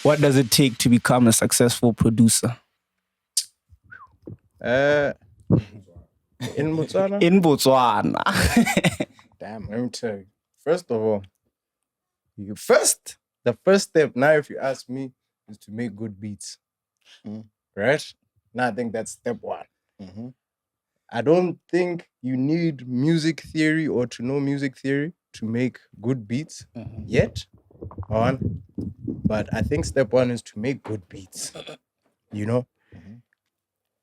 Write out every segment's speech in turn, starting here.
What does it take to become a successful producer? In Botswana? In Botswana. Damn, let me tell you. First of all, the first step, now if you ask me, is to make good beats. Right? Now I think that's step one. I don't think you need music theory or to know music theory to make good beats yet. But I think step one is to make good beats. You know?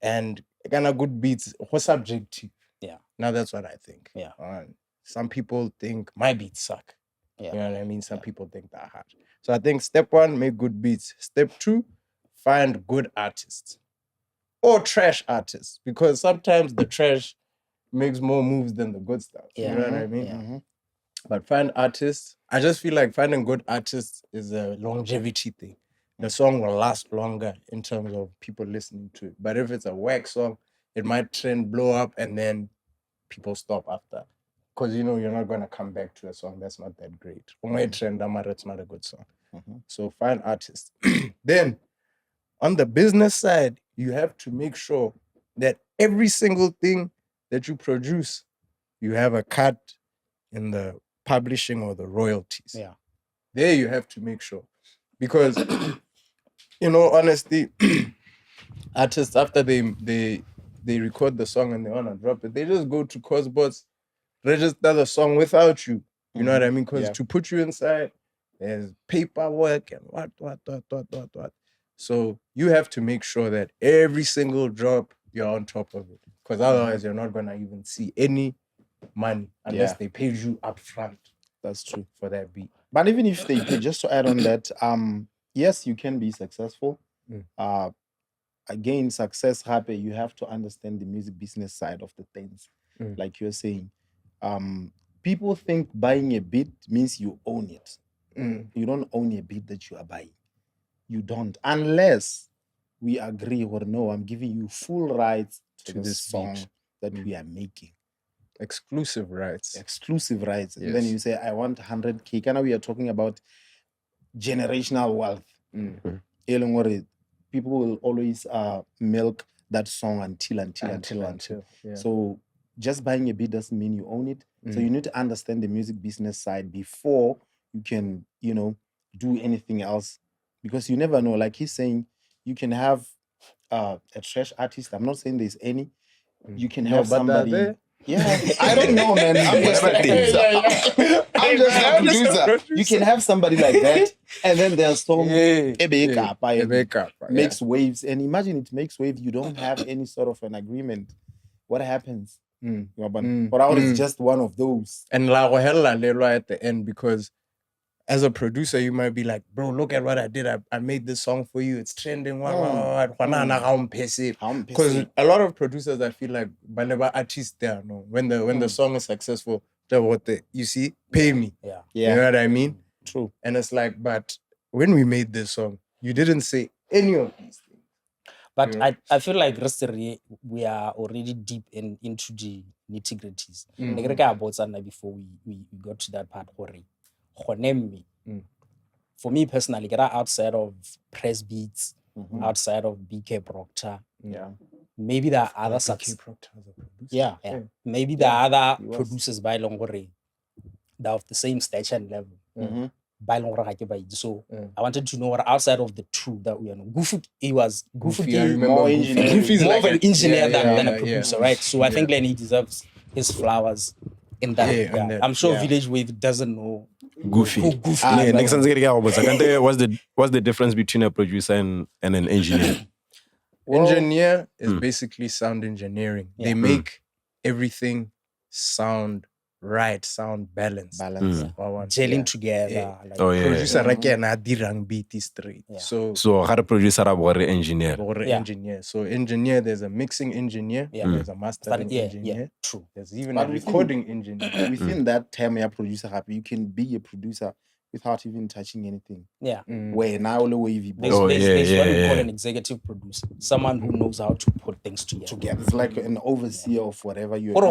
And kind of good beats are subjective. Yeah. Now that's what I think. Yeah. Some people think my beats suck. Yeah. You know what I mean? Some people think they're hard. So I think step one, make good beats. Step two, find good artists. Or trash artists. Because sometimes the trash makes more moves than the good stuff. Yeah. You know what I mean? Yeah. But find artists. I just feel like finding good artists is a longevity thing. The song will last longer in terms of people listening to it. But if it's a whack song, it might trend, blow up, and then people stop after. Because, you know, you're not going to come back to a song that's not that great. Trend, it's not a good song. So find artists. Then, on the business side, you have to make sure that every single thing that you produce, you have a cut in the publishing or the royalties. Yeah. There you have to make sure. Because, you know, honestly, artists, after they record the song and they want to drop it, they just go to Cosbots, register the song without you. You know what I mean? Because to put you inside, there's paperwork and what. So you have to make sure that every single drop, you're on top of it. Because otherwise, you're not going to even see any money unless they paid you up front. That's true. For that beat. But even if they pay, just to add on that, yes, you can be successful. Again, success happy, you have to understand the music business side of the things. Like you're saying. People think buying a beat means you own it. You don't own a beat that you are buying. You don't. Unless we agree or no, I'm giving you full rights to this song that we are making. Exclusive rights. Exclusive rights. Yes. And then you say, I want 100K. Kind of, we are talking about generational wealth. People will always milk that song until. Yeah. So just buying a beat doesn't mean you own it. So you need to understand the music business side before you can, you know, do anything else. Because you never know. Like he's saying, you can have a trash artist. I'm not saying there's any. You can have somebody. Yeah, I don't know, man. I'm just a producer. You can have somebody like that, and then there's some makes waves. And imagine it makes waves. You don't have any sort of an agreement. What happens? But it's just one of those. And la at the end, because as a producer, you might be like, bro, look at what I did. I made this song for you. It's trending. Because a lot of producers, I feel like, but never artists there. No, when the song is successful, you see, pay me. Yeah. You know what I mean? True. And it's like, but when we made this song, you didn't say any of these things. But I feel like we are already deep into the nitty-gritties. Before we got to that part, for me personally, get outside of Press Beats, outside of BK Proctor, maybe there are other maybe there are other producers by Longore that are of the same stature and level. By Longore. So I wanted to know what outside of the two that we are. Goofy is more of an engineer than a producer, right? So I think Lenny deserves his flowers in that. I'm sure Village Wave doesn't know. Goofy. What's the difference between a producer and an engineer? Engineer is basically sound engineering. They make everything sound right, sound balanced. Gelling together. Producer dirang beat straight. So how the producer or engineer? Engineer. So engineer, there's a mixing engineer, there's a mastering engineer. True. There's even a recording engineer. Within that term, producer happy, you can be a producer without even touching anything. Yeah. Where now wavy. There's what we call an executive producer. Someone who knows how to put things together. It's like an overseer of whatever you are.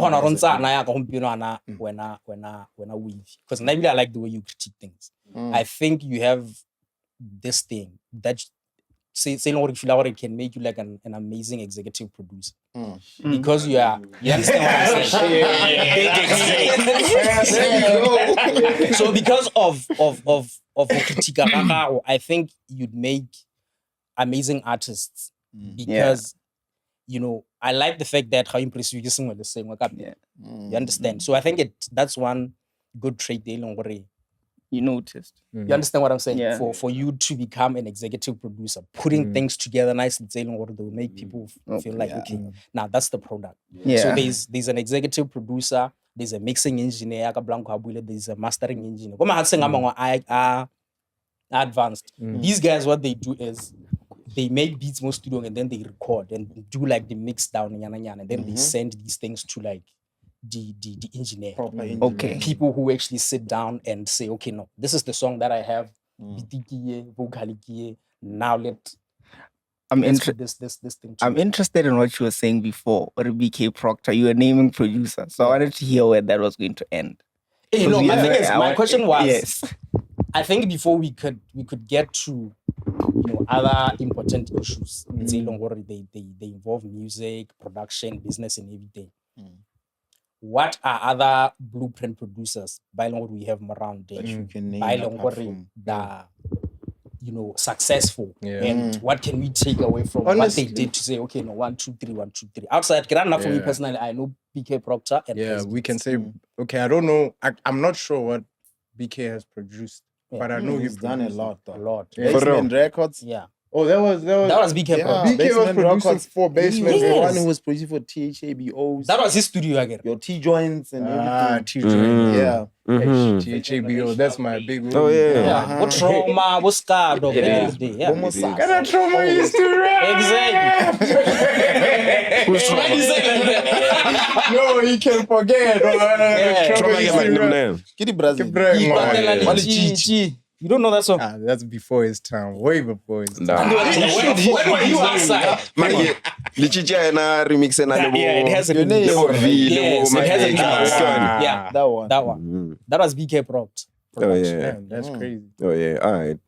Because maybe I like the way you critique things. I think you have this thing that say what if it can make you like an amazing executive producer. Because you understand what I'm saying? So because of I think you'd make amazing artists because you know, I like the fact that how impressive you just the same work up. You understand? So I think that's one good trait they you noticed. You understand what I'm saying? Yeah. For you to become an executive producer, putting things together nicely, they'll make people feel like okay, now that's the product. Yeah. So there's an executive producer, there's a mixing engineer, there's a mastering engineer. I advanced. These guys, what they do is they make beats more studio and then they record and do like the mix down and then they send these things to like the engineer. Okay. People who actually sit down and say, okay, no, this is the song that I have. Now let's put this thing to I'm interested in what you were saying before, or BK Proctor. You were naming producer. So I wanted to hear where that was going to end. Hey, no, my question was, yes. I think before we could get to other important issues, they involve music, production, business, and everything. What are other blueprint producers by long we have around there? You can name by apart long from successful. And what can we take away from Honestly, what they did to say, okay, no, 1, 2, 3, 1, 2, 3. Outside, for me personally, I know BK Proctor and we can say, okay, I don't know. I'm not sure what BK has produced, but I know he's done a lot. a lot. Basement Records. Yeah. Oh, that was BK Proctor. BK was producing for Basement. He was the Yes. one who was producing for THABOs. That was his studio again. Your T-joints and everything. T-Joint. Yeah. THABO, that's my big one. Oh yeah. Yeah. What trauma, what scar, dog, Yeah. yeah. Almost Kind of trauma used to rap. Exactly. No, he can forget. Trauma get my new name. Kitty Brazil. You don't know that song? That's before his time, way before his time. Nah. When were you outside? Lichicha na remix na lebo. Yeah, it has a Your name. Lebo V, Yes, lebo it has a my. Yeah, That one. that one. That was BK Proctor. Oh yeah. Man, that's crazy. Oh yeah. All right.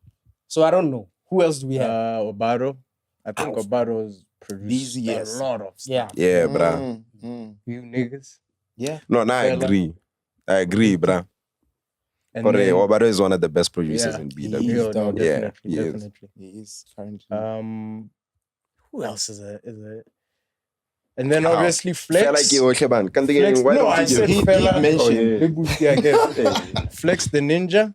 So I don't know. Who else do we have? Obado. I think Obado's produced These years. a lot of stuff. Yeah. Yeah, bruh. You niggas. Yeah. No, I agree. I agree, bruh. And But then- Obado is one of the best producers in He BW. is. Yeah, no, Yeah, definitely, he is. definitely. He is currently. Who else is it? And then obviously Flex. Fela ke ohle bana. Can't think Flex. why No, don't I you said give- Fela. mentioned. Oh, yeah. Big Buti again. Flex the Ninja.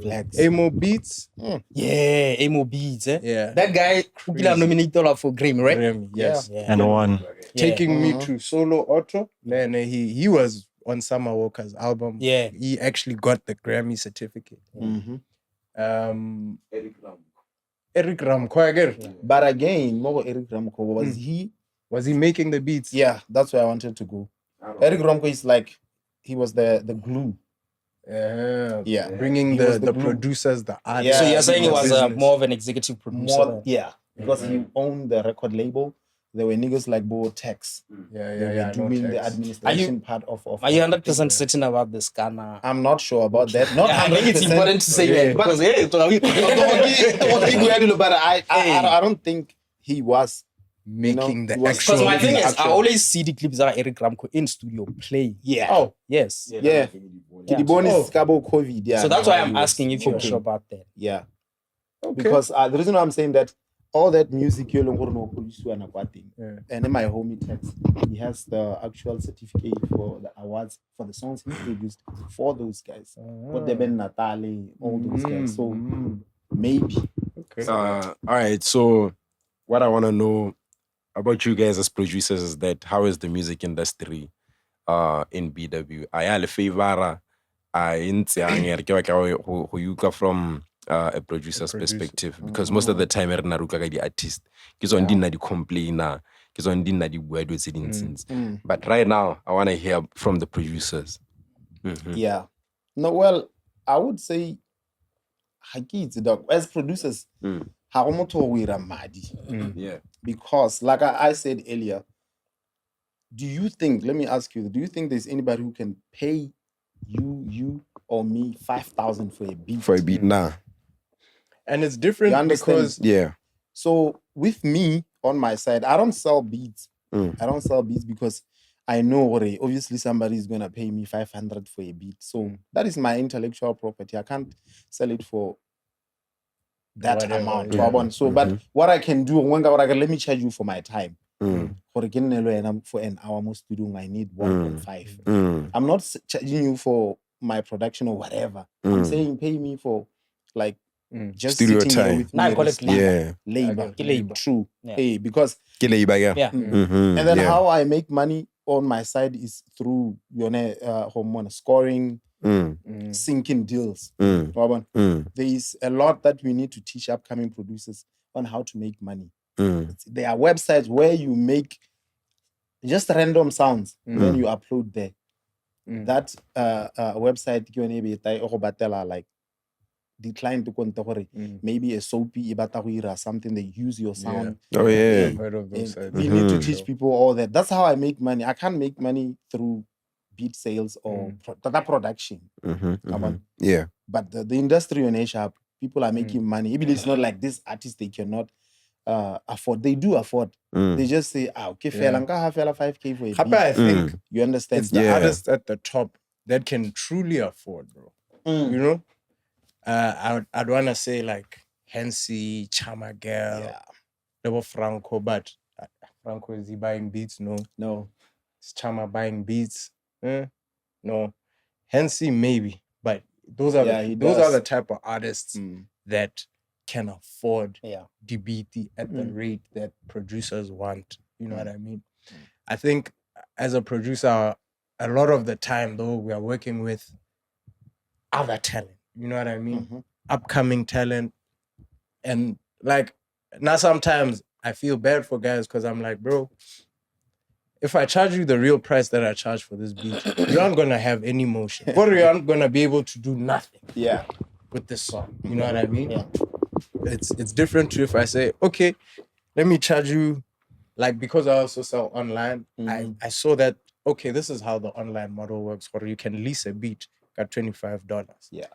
Flex. Amo Beats. Yeah, Amo Beats, eh? Yeah. That guy who got nominated for Grammy, right? Grammy, yes. Yeah. And one. Taking me to solo auto. Then he was on Summer Walker's album. Yeah. He actually got the Grammy certificate. Eric Ramko. But again, Mogo Eric Ramko, Was he making the beats? Yeah, that's where I wanted to go. Eric Ramko is like, he was the glue. Yeah. Bringing He was the glue. producers, the artists. Yeah, So you're saying he the was business. more of an executive producer? More, yeah, because he owned the record label. There were niggas like Bo Tex. Yeah, They were doing the administration part of Are you 100% certain about this Ghana? I'm not sure about that. Not I think it's 100%. important to say that because But I don't think he was making the he was actual. because my thing is, I actual- always see the clips that Eric Ramko in studio play. Yeah. Oh, Yes. Yeah. Kidiboni is Skabo COVID. Yeah. So that's why I'm He was- asking if you're okay. sure about that. Yeah. okay. Because the reason why I'm saying that all that music you no produce and and in my homie Tex, he has the actual certificate for the awards for the songs he produced for those guys. For Deben Natale, all those guys. So maybe. Okay. All right. So, what I want to know about you guys as producers is that how is the music industry in BW? I have a favor. Who you got from a producer's perspective, because most of the time I naruka the artist. Because on didn't complainer. Because on didn't word with it. But right now, I want to hear from the producers. Yeah. No, well, I would say as producers, Yeah. because like I said earlier, let me ask you, do you think there's anybody who can pay you or me 5,000 for a beat? For a beat, nah. And it's different You understand? because Yeah. So with me on my side, I don't sell beats. I don't sell beats because I know obviously somebody is gonna pay me 500 for a beat. So that is my intellectual property. I can't sell it for that Whatever, amount. yeah. So, but what I can do, let me charge you for my time. For an hour most studio, I need 1.5. I'm not charging you for my production or whatever. I'm saying pay me for like just Studio sitting here time. with Now I me. call it labor. Labor. Labor. True. Yeah. Hey, because Yeah. and then how I make money on my side is through hormone scoring, syncing deals. There is a lot that we need to teach upcoming producers on how to make money. There are websites where you make just random sounds when you upload there. That website like decline to maybe a soapy something they use your sound. Oh yeah. I've heard of those sites. We need to teach people all that. That's how I make money. I can't make money through beat sales or production. Yeah. But the industry in Asia, people are making money. Even it's not like this artist they cannot afford. They do afford. They just say, okay, fella 5K for a beat. I think You understand? it's the artists at the top that can truly afford, bro. You know? I'd want to say like Hensi, Chama Girl, Level Franco, but Franco, is he buying beats? No. Is Chama buying beats? No. Hensi maybe, but those are the type of artists that can afford the beat at the rate that producers want. You know what I mean? I think as a producer, a lot of the time though, we are working with other talent. You know what I mean? Upcoming talent. And like now sometimes I feel bad for guys because I'm like, bro, if I charge you the real price that I charge for this beat, you aren't gonna have any motion. Or you aren't gonna be able to do nothing with this song. You know what I mean? Yeah. It's different to if I say, okay, let me charge you, like because I also sell online, I saw that, okay, this is how the online model works, or you can lease a beat at $25. Yeah.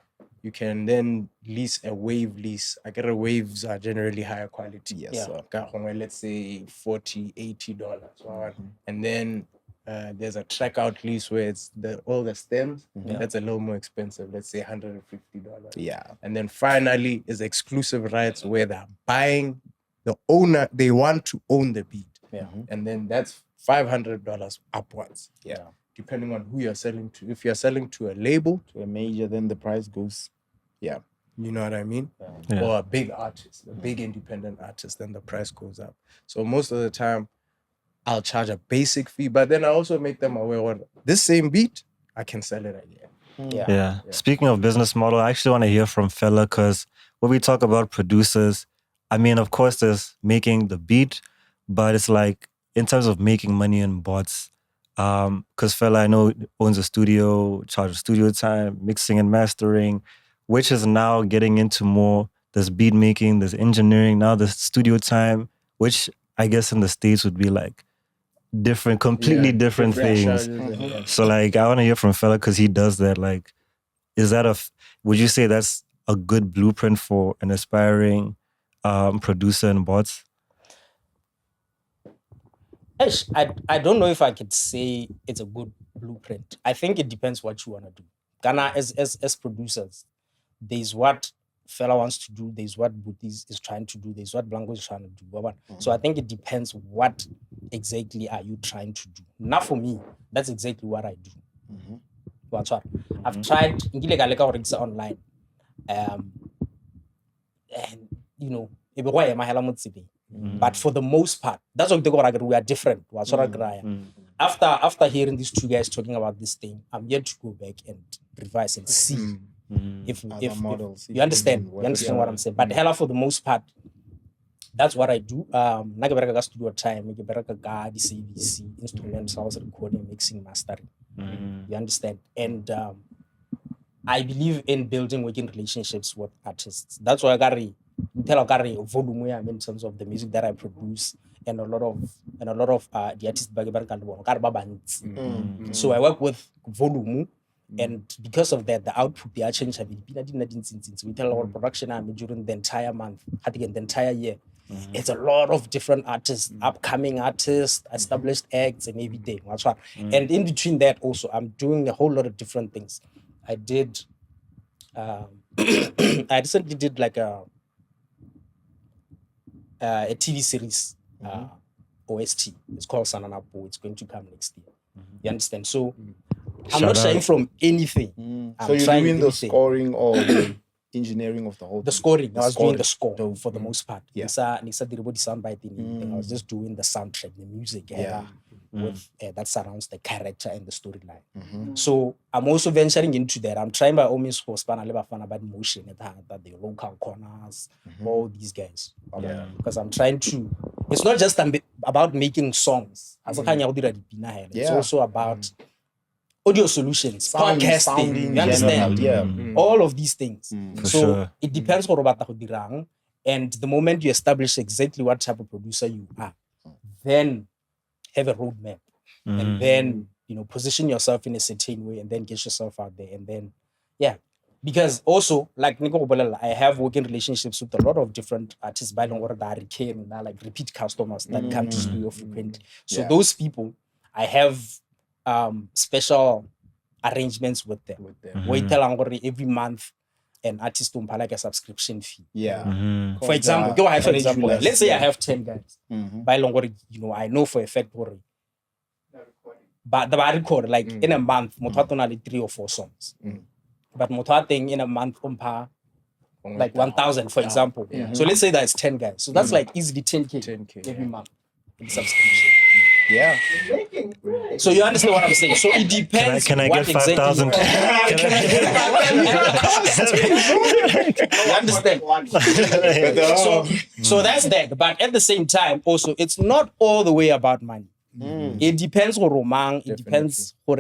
You can then lease a wave lease. I get waves are generally higher quality. Yes. So let's say $40, $80. And then there's a track out lease where it's all the stems. That's a little more expensive. Let's say $150. Yeah. And then finally is exclusive rights where they're buying the owner. They want to own the beat. Yeah. And then that's $500 upwards. Yeah. Depending on who you're selling to. If you're selling to a label, To a major, then the price goes. Yeah. You know what I mean? Yeah. Or a big artist, a big independent artist, then the price goes up. So most of the time, I'll charge a basic fee, but then I also make them aware of this same beat, I can sell it again. Yeah. Speaking of business model, I actually want to hear from Fella because when we talk about producers, I mean, of course, there's making the beat, but it's like in terms of making money in bots, because Fella, I know, owns a studio, charges studio time, mixing and mastering, which is now getting into more, there's beat making, there's engineering, now there's studio time, which I guess in the States would be like different, completely different things. So like, I want to hear from Fella because he does that. Like, is that would you say that's a good blueprint for an aspiring producer in bots? I don't know if I could say it's a good blueprint. I think it depends what you want to do. Ghana, as producers, there's what Fella wants to do, there's what Buti is trying to do, there's what Blanco is trying to do. So I think it depends what exactly are you trying to do. Now for me, that's exactly what I do. I've tried online. And you know, but for the most part, that's what we are different. After hearing these two guys talking about this thing, I'm yet to go back and revise and see if you understand what I'm saying. But hella, for the most part, that's what I do. Nagebereka studio time, nagebereka CVC, instruments, house recording, mixing, mastering. You understand? And I believe in building working relationships with artists. That's why I got volume in terms of the music that I produce and a lot of the artists. So I work with volume And because of that, the output they are changed. We tell our production during the entire month, the entire year. It's a lot of different artists, upcoming artists, established acts, and everything. And in between that, also, I'm doing a whole lot of different things. I did. I recently did like a TV series, OST. It's called Sananapo. It's going to come next year. You understand? So I'm not shying from anything. So you're doing the scoring or the engineering of the whole the thing? scoring. I was doing the score for the most part. Yeah. Nisa did the sound by thing. I was just doing the soundtrack, the music, with that surrounds the character and the storyline. So I'm also venturing into that. I'm trying by all means to span a little fun about motion, that the local corners, all these guys. Because I'm trying to. It's not just about making songs. It's also about audio solutions, podcasting, you understand? All of these things. So it depends on what you do. And the moment you establish exactly what type of producer you are, then have a roadmap. And then, position yourself in a certain way and then get yourself out there. And then, because also, like Nico Bolela, I have working relationships with a lot of different artists by long order that came, like repeat customers that come to studio frequently. So those people, I have special arrangements with them. We tell every month an artist to pay like a subscription fee. For example, let's say I have 10 guys. By long order, I know for a fact but the record like in a month, only 3 or 4 songs. But thing in a month like 1,000 for example. So let's say that's 10 guys. So that's like easily 10K every month in subscription. So you understand what I'm saying? So it depends. Can I get 5,000? You understand? So that's that. But at the same time, also, it's not all the way about money. It depends on romang. It depends on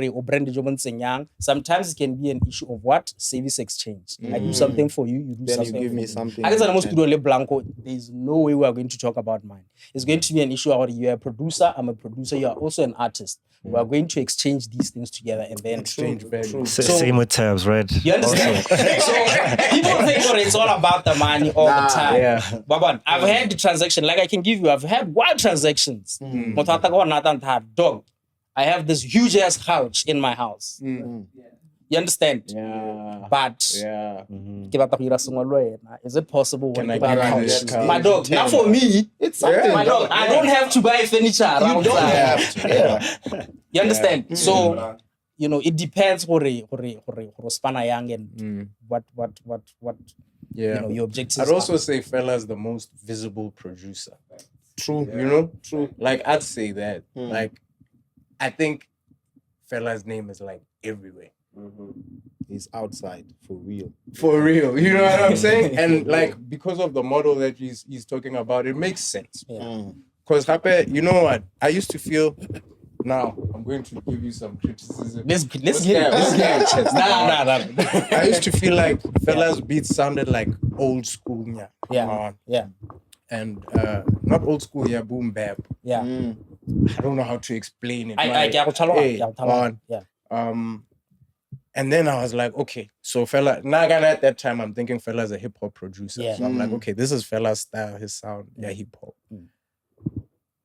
sometimes it can be an issue of what service exchange. I do something for you, you do Then something. you give for me me. something. I guess there's no way we are going to talk about mine. It's going to be an issue of you're a producer, I'm a producer, you are also an artist. We are going to exchange these things together and then Exchange value. Same with tabs, right? You understand? So people think it's all about the money all the time. But I've had the transaction, like I can give you, I've had wild transactions. Dog. I have this huge ass couch in my house. You understand? But is it possible when I you buy give a you couch? this couch? My dog, not for me. It's something. My dog, I don't have to buy furniture around time. You understand? So, it depends what span young and what your objectives I'd also say Fella's the most visible producer. True. True. Like I'd say that. Like I think Fella's name is like everywhere. He's outside for real. For real. You know what I'm saying? And like because of the model that he's talking about, it makes sense. Because you know what? I used to feel. Now I'm going to give you some criticism. Let's get it. Nah. I used to feel like Fella's beats sounded like old school. And not old school, boom bap. I don't know how to explain it. And then I was like, okay, so Fella, Nagana at that time, I'm thinking Fella's a hip hop producer. So I'm like, okay, this is Fella's style, his sound, hip hop.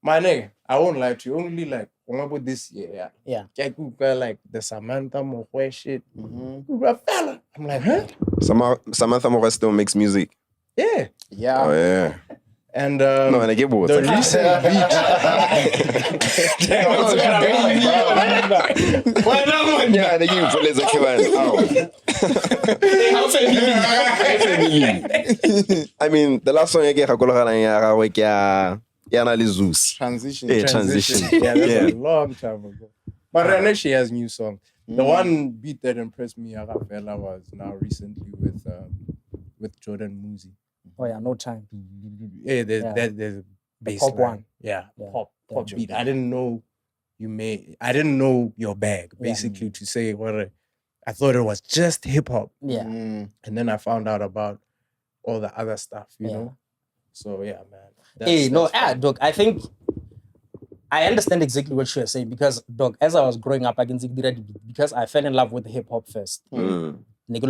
My nigga, I won't lie to you, only like, about this year, like the Samantha Mohwe shit. Fella. I'm like, huh? Samantha Mohwe still makes music. Yeah. Oh, yeah. And no, and I get bored. The recent beat. I mean, the last song I get Transition. Yeah, that's a long time ago. But I know she has new songs. The one beat that impressed me, Fella, was now recently with Jordan Muzi. Oh yeah, no time. Yeah, there's a bass pop line. one. Pop beat. I didn't know your bag, basically, to say what I thought it was just hip hop. And then I found out about all the other stuff, you know. So yeah, man. Dog, I think I understand exactly what you're saying because, dog, as I was growing up, I can see because I fell in love with hip hop first. You know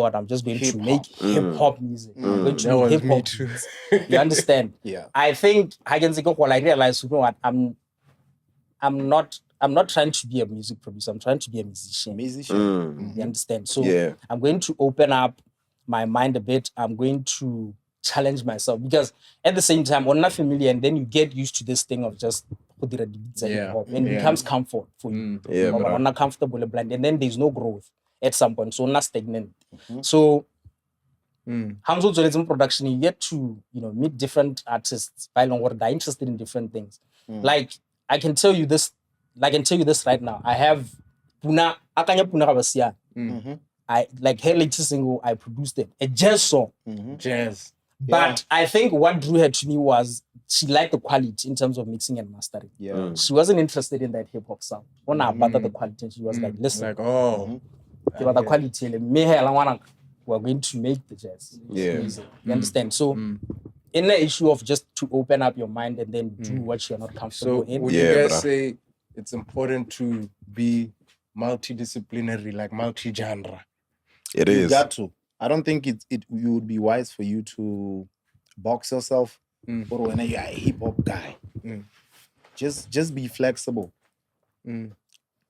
what? I'm just going to make hip hop music. I'm going to make hip hop. You understand? Yeah. I think I can see I realize, you know what? I'm not trying to be a music producer. I'm trying to be a musician. You understand? So I'm going to open up my mind a bit. I'm going to challenge myself because at the same time, we're not familiar, and then you get used to this thing of just and it becomes comfort for you. We're not comfortable blend, and then there's no growth at some point. So not stagnant. So Hamzo journalism production, you get to meet different artists by long or they're interested in different things. Like I can tell you this right now. I have Puna Kabasia. I like her latest single, I produced it. A jazz song. Jazz. But I think what drew her to me was she liked the quality in terms of mixing and mastering. Yeah. She wasn't interested in that hip hop sound. When I bought the quality, she was like, listen. Like, the quality. We're going to make the jazz. Music. You understand? So in the issue of just to open up your mind and then do what you're not comfortable in. Would you guys say it's important to be multidisciplinary, like multi-genre? It is. You got to. I don't think it would be wise for you to box yourself or when you're a hip hop guy. Just be flexible.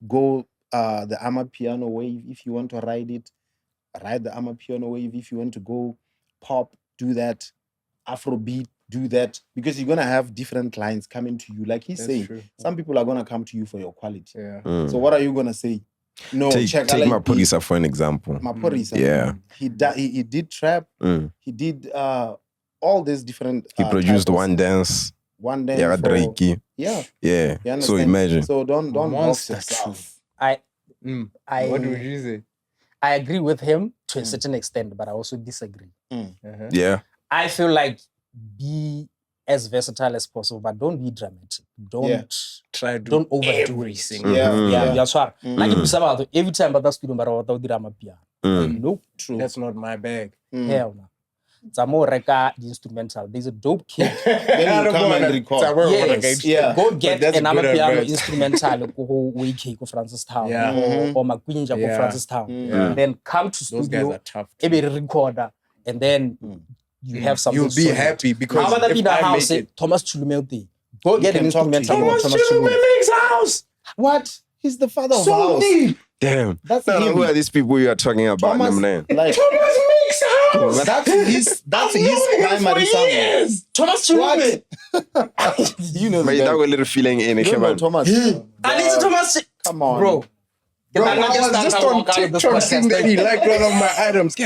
Go the Amapiano wave if you want to ride it. Ride the Amapiano wave if you want to go pop. Do that. Afrobeat. Do that because you're gonna have different clients coming to you. Like he's saying, some people are gonna come to you for your quality. So what are you gonna say? No, take Maporisa for an example. Maporisa, he did trap. He did all these different. He produced One Dance. Yeah, Drake. Yeah. So imagine. So don't box yourself. I what would you say? I agree with him to a certain extent, but I also disagree. Yeah. I feel like be as versatile as possible, but don't be dramatic. Don't try to don't overdo everything. That's right. Like every time but that's nope. True. That's not my bag. Hell no. It's a more the instrumental. There's a dope kid. Then you come and record. Go get an piano instrumental ko Francis Town or Makwinja ko Francis Town. And then come to studio. Those guys are tough. Every recorder and then you have something. You'll be happy because if I make it, Thomas Chulumelti. Go get an instrumental. Thomas Chulumelti makes house. What? He's the father of house. Damn. That's him. Who are these people you are talking about? Thomas makes house. That's his primary song. Thomas Chulumelti. You know but that was a little feeling in it. You know Thomas. I need to Thomas. Come on. Bro, I was just on TikTok seeing that he liked one of my items.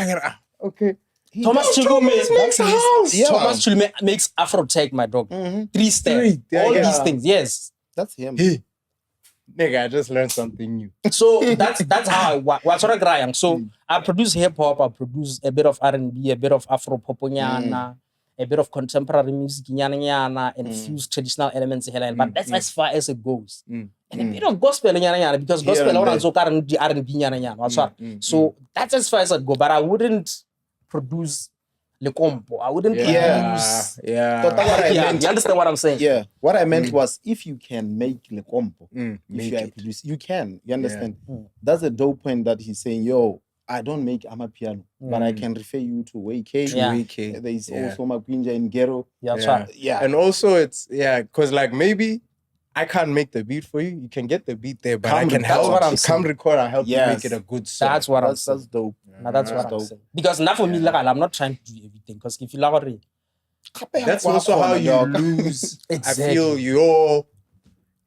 Okay. Thomas Chulumelti makes a house. Thomas Chulumelti makes Afro Tech, my dog. 3 steps. All these things. Yes. That's him. Nigga, I just learned something new. So that's how I So I produce hip hop, I produce a bit of R&B, a bit of Afro poponyana, a bit of contemporary music nyana, and fuse traditional elements here. But that's as far as it goes. And a bit of gospel nyana because gospel also R&B nyana. So that's as far as it goes. But I wouldn't produce Le Compo. I wouldn't produce. You understand what I'm saying? Yeah. What I meant was if you can make Le Compo, if you are produce, you can. You understand? That's a dope point that he's saying, yo, I don't make Amapiano, but I can refer you to WK. There is also Makwinja in Gero. And also it's, because like maybe I can't make the beat for you. You can get the beat there, but I can help. Come record, I'll help you make it a good song. That's what I'm saying. That's dope. That's what I'm saying. Because now for me, like, I'm not trying to do everything. Because if you like it, that's also how you lose. I feel your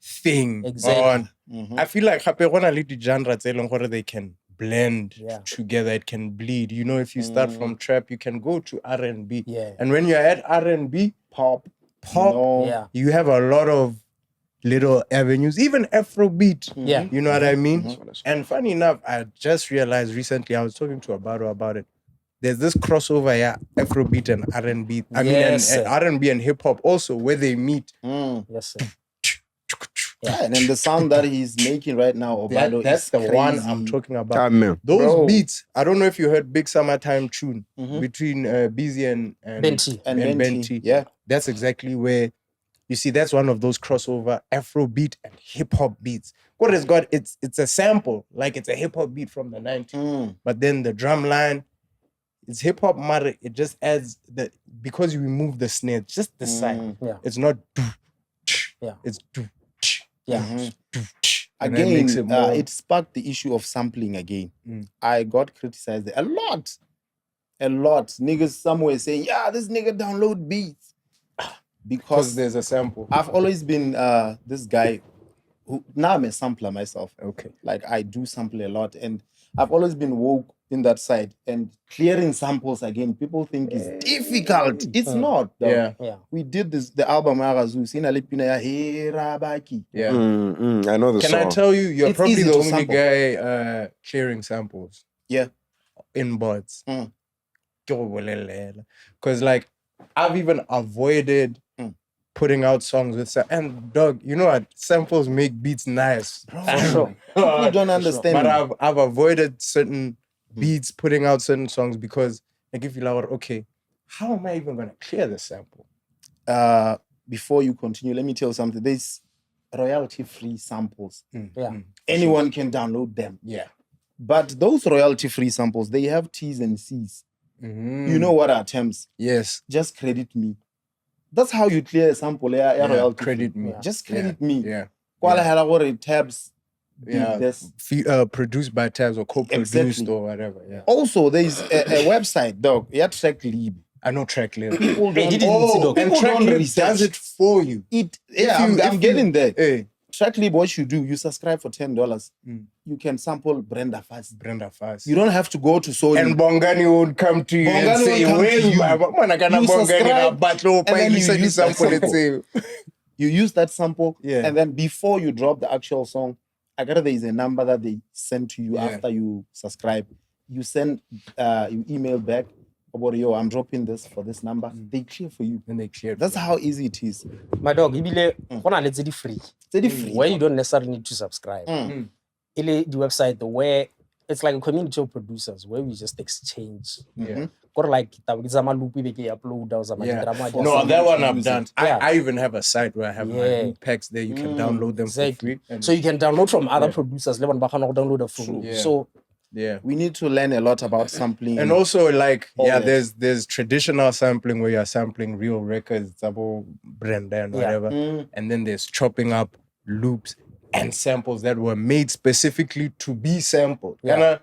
thing. Exactly. I feel like the genre they can blend together. It can bleed. You know, if you start from trap, you can go to R&B. And when you're at R&B, pop, you have a lot of little avenues, even Afrobeat. You know what I mean? And funny enough, I just realized recently, I was talking to Abaro about it. There's this crossover, Afrobeat and R&B. I mean, and R&B and hip hop also, where they meet. Yes, sir. And then the sound that he's making right now, that's the crazy. one I'm talking about. Those beats, I don't know if you heard Big Summertime Tune between Busy and Benty. Yeah, that's exactly where you see, that's one of those crossover Afrobeat and hip hop beats. What it's got, it's a sample, like it's a hip hop beat from the 90s. But then the drum line, it's hip hop matter. It just adds that because you remove the snare, just the side. Yeah. It's not. Yeah. It's. Yeah. And that Again, makes it more. it sparked the issue of sampling again. I got criticized a lot. Niggas somewhere saying, yeah, this nigga download beats. Because there's a sample. I've always been this guy who, now I'm a sampler myself. Okay. Like I do sample a lot, and I've always been woke in that side. And clearing samples again, people think is difficult. It's not. Though. Yeah. We did the album Arazu, Sina Lipina ya Herabaki. Yeah. I know the Can song. I tell you, you're It's probably easy the to only sample. guy clearing samples. Yeah. In bots. Because like I've even avoided putting out songs with and dog, you know what? Samples make beats nice. For sure. People don't understand. But I've avoided certain beats, putting out certain songs because like if you're like, okay, how am I even gonna clear the sample? Before you continue, let me tell you something. There's royalty-free samples. Yeah. Anyone can download them. Yeah. But those royalty-free samples, they have T's and C's. You know what are terms? Yes. Just credit me. That's how you clear a sample. Royalty credit me. Yeah. Just credit me. Yeah. Kuala hela tabs. Yeah. This. Produced by tabs or co-produced Exactly. or whatever. Yeah. Also, there's a website, dog. Yeah, Tracklib. I know Tracklib. People don't. he didn't see, dog. And people don't Tracklib research. does it for you. I'm getting there. Hey, Tracklib, what you do, you subscribe for $10. You can sample Brenda Fast. Brenda Fast. You don't have to go to Sony. And Bongani would come to you and Bongani say, would come to you. You subscribe, and then you use that sample. You use that sample, Yeah. and then before you drop the actual song, I got there is a number that they send to you after you subscribe. You send, you email back about, yo, I'm dropping this for this number. They clear for you. And they clear. That's how easy it is. My dog, ibile kona le tse di free. It's free. Where you don't necessarily need to subscribe. Ile the website where it's like a community of producers where we just exchange. Yeah. Or like zama loop we upload or zama drama. No, that one I've done. Yeah. I even have a site where I have my packs there. You can download them for free. And So you can download from other producers. Leban ba kgona go download it from. Yeah. So yeah. We need to learn a lot about sampling. And also like that. there's traditional sampling where you're sampling real records, double Brenda and whatever. And then there's chopping up loops and samples that were made specifically to be sampled. Yeah.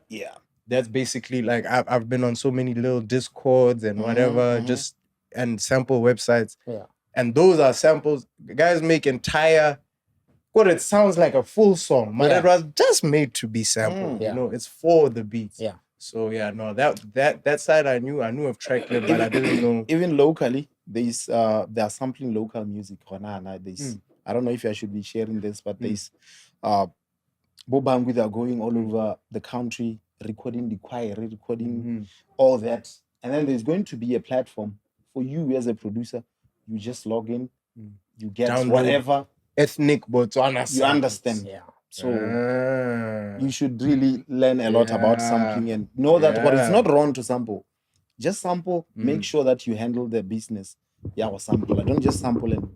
That's basically like I've been on so many little Discords and whatever, just and sample websites. Yeah. And those are samples. Guys make entire it sounds like a full song, but it was just made to be sampled. You know, it's for the beats. Yeah. So yeah, no, that side I knew of Tracklib, but I didn't know. Even locally, there's they are sampling local music. There's I don't know if I should be sharing this, but there's Bobangwi, they are going all over the country, recording the choir, recording all that. And then there's going to be a platform for you as a producer. You just log in, you get Download whatever. Ethnic Botswana. You understand. yeah. So you should really learn a lot about sampling and know that what is not wrong to sample. Just sample, make sure that you handle the business. Or sample. I don't just sample and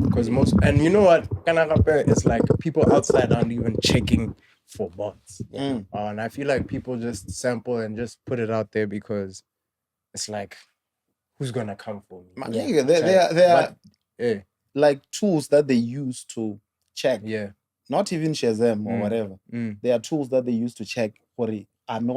because most, and you know what, it's like people outside aren't even checking for bots. And I feel like people just sample and just put it out there because it's like, who's gonna come for me? There are like tools that they use to check. Yeah. Not even Shazam or whatever. There are tools that they use to check for it. And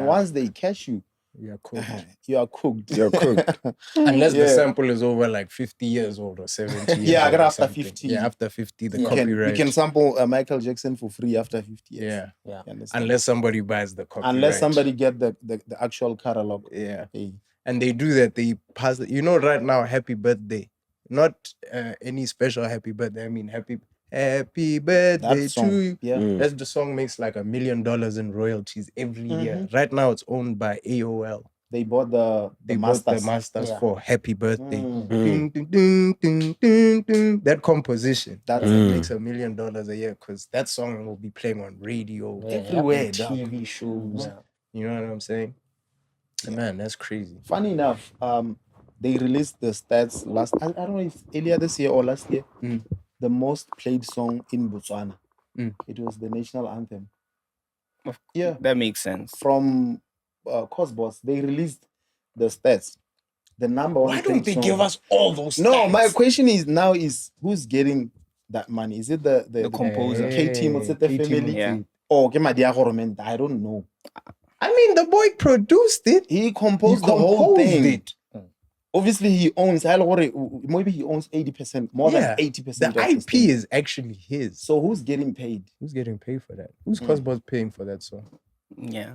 once they catch you, you're cooked. You are cooked. You're cooked. Unless the sample is over like 50 years old or 70 years Yeah, old. after 50. Yeah, after 50, the You copyright. can sample Michael Jackson for free after 50 years. Yeah. You understand? Unless somebody buys the copyright. Unless somebody get the actual catalog. Yeah. Hey. And they do that. They pass it. You know, right now, happy birthday. Not any special happy birthday. I mean, happy birthday That song. to you. Yeah. That's the song makes like $1 million in royalties every year. Right now, it's owned by AOL. They bought the masters Yeah. for happy birthday. Ding, ding, ding, ding, ding, ding. That composition that makes $1 million a year because that song will be playing on radio, everywhere, TV shows. Yeah. You know what I'm saying? Man, that's crazy. Funny enough, they released the stats I don't know if earlier this year or last year. The most played song in Botswana. It was the national anthem. Yeah, that makes sense. From Cosmos, they released the stats. The number one. Why don't they give us all those? No, stats? my question is who's getting that money? Is it the composer? K team? Is it the family? Yeah. Or government? I don't know. I mean, the boy produced it. He composed the whole thing. It. Obviously, he owns. Maybe he owns 80%, more than 80%. The IP is actually his. So who's getting paid? Who's getting paid for that? Who's Cosmos paying for that song? Yeah.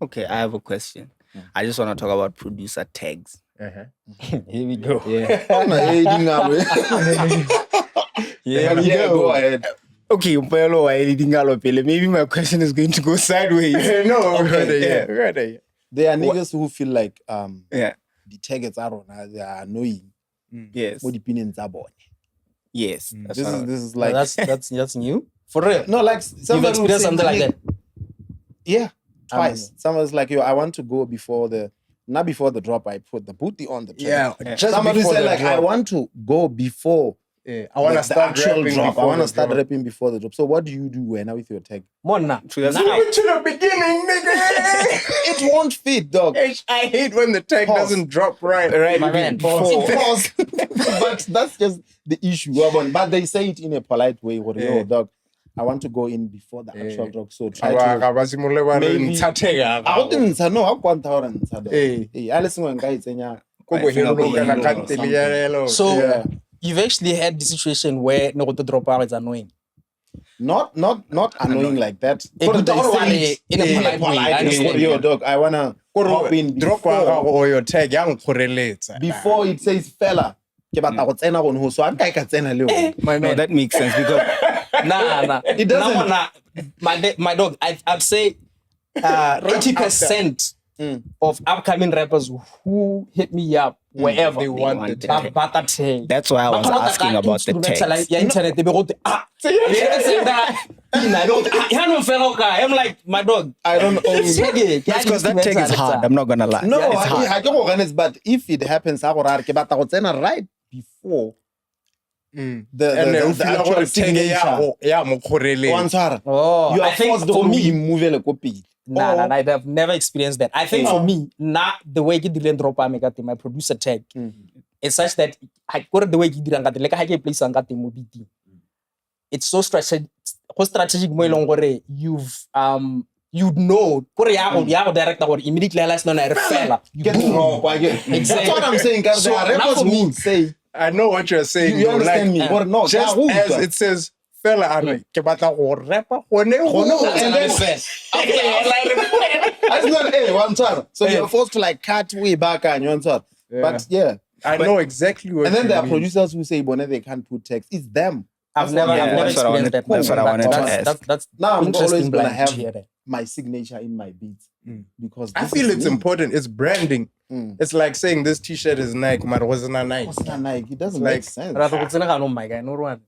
Okay, I have a question. I just want to talk about producer tags. Here we go. Yeah. Go ahead. Okay, maybe my question is going to go sideways. No, Okay, There are niggas who feel like Yeah. the taggers they are annoying. Yes. What opinions are born? Yes. This is like That's new. For real. no, like You've somebody would experienced say something like that. Yeah, twice. Someone's like, yo, I want to go not before the drop. I put the Buti on the track. Yeah. Just Somebody before said the like, drop. I want to go before. Yeah. I want to the start actual rapping drop. I before want to the start drop. rapping before the drop. So what do you do when with your tag? Mona. To the beginning, nigga. It won't fit, dog. I hate when the tag Pause. doesn't drop right. Right, My man. Pause. But that's just the issue. But they say it in a polite way. Yo, dog, I want to go in before the actual drop. So try to. Maybe- I didn't say no. I want to. Hey, I listen when guys say So Yeah. you've actually had the situation where no the dropout is annoying. Not annoying like that. But They don't say worry, it in a polite way, I understand. Yo, dog, I wanna hop in Drop before, or your tag, young correlates. before it says fella. Ke batla go tsena go no, so I ka tsena le wena. No, that makes sense because Nah. It doesn't- Nah. My dog, I'd say 80% of upcoming rappers who hit me up wherever They want the tag. Bata tag. that's why I was asking about the tags. Yeah, internet. They be go I'm like, my dog. I don't own. That's because that tag is hard. I'm not gonna lie. No, it's hard. I don't organize, but if it happens, I go ke batla go tsena right before And the actual signature. Wa ntshwara? Oh, You I are think forced for to me, move le ko pele. Nah, I've never experienced that. I think for me, the way you didn't drop my producer tag, it's such that I got the way you didn't get like I can place on that mobility. It's so strategic. Mo ilong gore you'd know. Kore ya director or immediately realize no na fella. Get wrong. That's what I'm saying. Guys, So, there are now rappers for me- who would say, I know what you're saying. you though, understand me? Or no, Just yeah, as it says, fella, are ke batla go rapper gone go. and then I not one time. So you're forced to like cut way back and you know. But yeah. I know exactly what And then you there are mean. producers who say Bonnet they can't put text. It's them. I've never that's what I experienced that. that's what I wanted to ask. That's Now I'm interesting always gonna blind have to hear that. my signature in my beats. Because I this feel is it's me. important. It's branding. It's like saying this T-shirt is Nike, but it wasn't a Nike. What's that like? It doesn't Like- make sense. My guy, no one.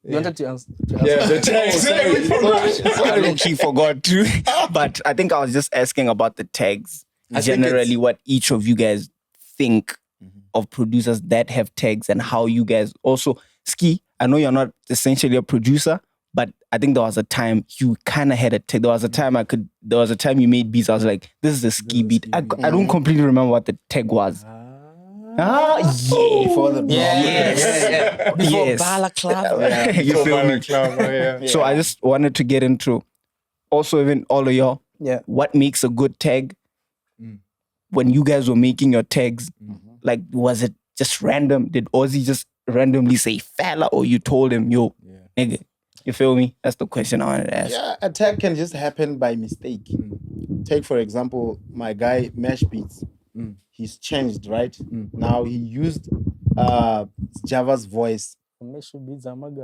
You wanted to answer? Yeah, the tags. I low-key forgot too. But I think I was just asking about the tags. Generally, what each of you guys think of producers that have tags and how you guys also Ski. I know you're not essentially a producer, but I think there was a time you kind of had a tag. There was a time you made beats. I was like, this is a Ski beat. I don't completely remember what the tag was. Before the Yeah. Before Yes. Balaclava. You feel me? So I just wanted to get into also even all of y'all. Yeah. What makes a good tag? When you guys were making your tags, like was it just random? Did Ozzy just randomly say fella or you told him, yo, nigga? You feel me? That's the question I wanted to ask. Yeah, attack can just happen by mistake. Take for example, my guy Mesh Beats. He's changed, right? Now he used Java's voice.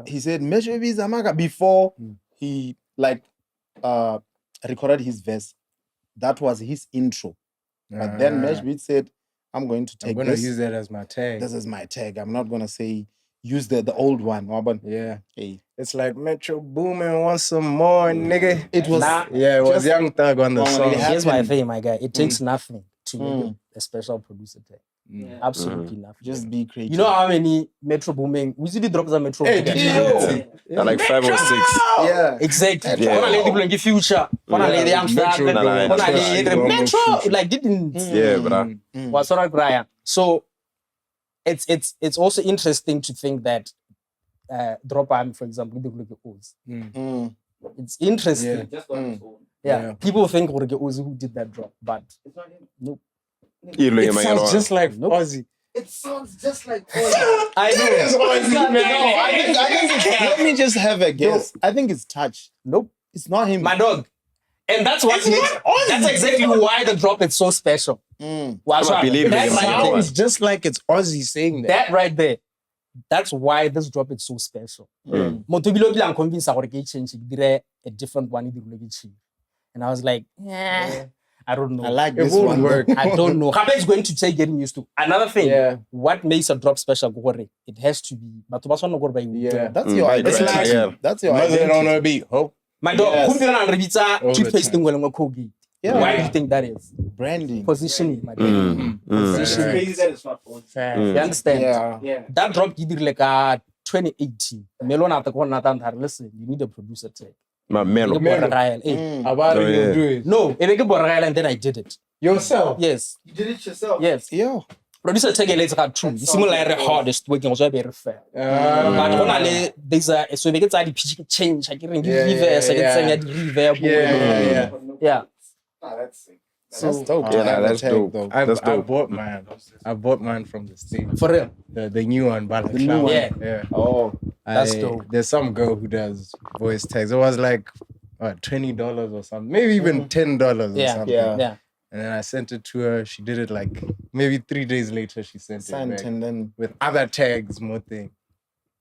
He said Mesh Beats Amaga before he like recorded his verse. That was his intro. But then Mesh Beats said, I'm going to take I'm gonna this. use that as my tag. This is my tag. I'm not gonna say use the old one. Yeah. Hey. It's like Metro Boomin want some more, nigga. It was Yeah, it was just- Young Thug on the Well, song. it Here's my happened. thing, my guy. It takes nothing to make a special producer tag. Absolutely nothing. Just be creative. You know how many Metro Booming? We usually drop the Metro. Hey, did you? They're like 5 or 6. Yeah. Exactly. Yeah. When I people in the future, when I the youngster, Metro, like didn't. Yeah, bruh. Was not Brian. So it's also interesting to think that drop arm, for example, they look at Oz. It's interesting. Yeah. People think we're Oz who did that drop, but nope. It sounds just like Ozzy. It sounds just like Ozzy. I know. Let me just have a guess. I think it's Touch. Nope. It's not him. My dog. And that's what that's exactly why the drop is so special. believe That it. Sounds just like it's Ozzy saying that. That right there. That's why this drop is so special. Motobilo I'm convinced I change a different one. And I was like, I don't know. I like It this won't one. work. I don't know. How is going to take getting used to? Another thing, Yeah. what makes a drop special? It has to be. But That's your It's identity. like- That's your Mother identity. on a beat. Hope. my dog, Yes. toothpaste thing well Kogi. Yeah. Why do you think that is? Branding. Positioning, my dog. It's Positioning. crazy that it's not Ozzy. You understand? Yeah. That drop you did like 2018. Melon after listen, you need a producer tag. My man. You get Borrael, eh? About Oh, it, yeah. you do it. No, I make a Borrael and then I did it. Yourself. Yes. You did it yourself. Yes. Yeah. Producer tag later got true. You seem like the hardest working also very fair. But only there's a so we get the pitch change. I can give reverse. I can sing reverb. Yeah. That's sick. That's dope. Yeah, I have a that's tag, dope. though. I That's dope. bought mine. I bought mine from the States. For real. The new one, but The new one. Yeah. Oh. That's dope. There's some girl who does voice tags. It was like $20 or something, maybe even $10 or something. Yeah. And then I sent it to her. She did it like maybe 3 days later. She sent it Sent back and then with other tags, more thing.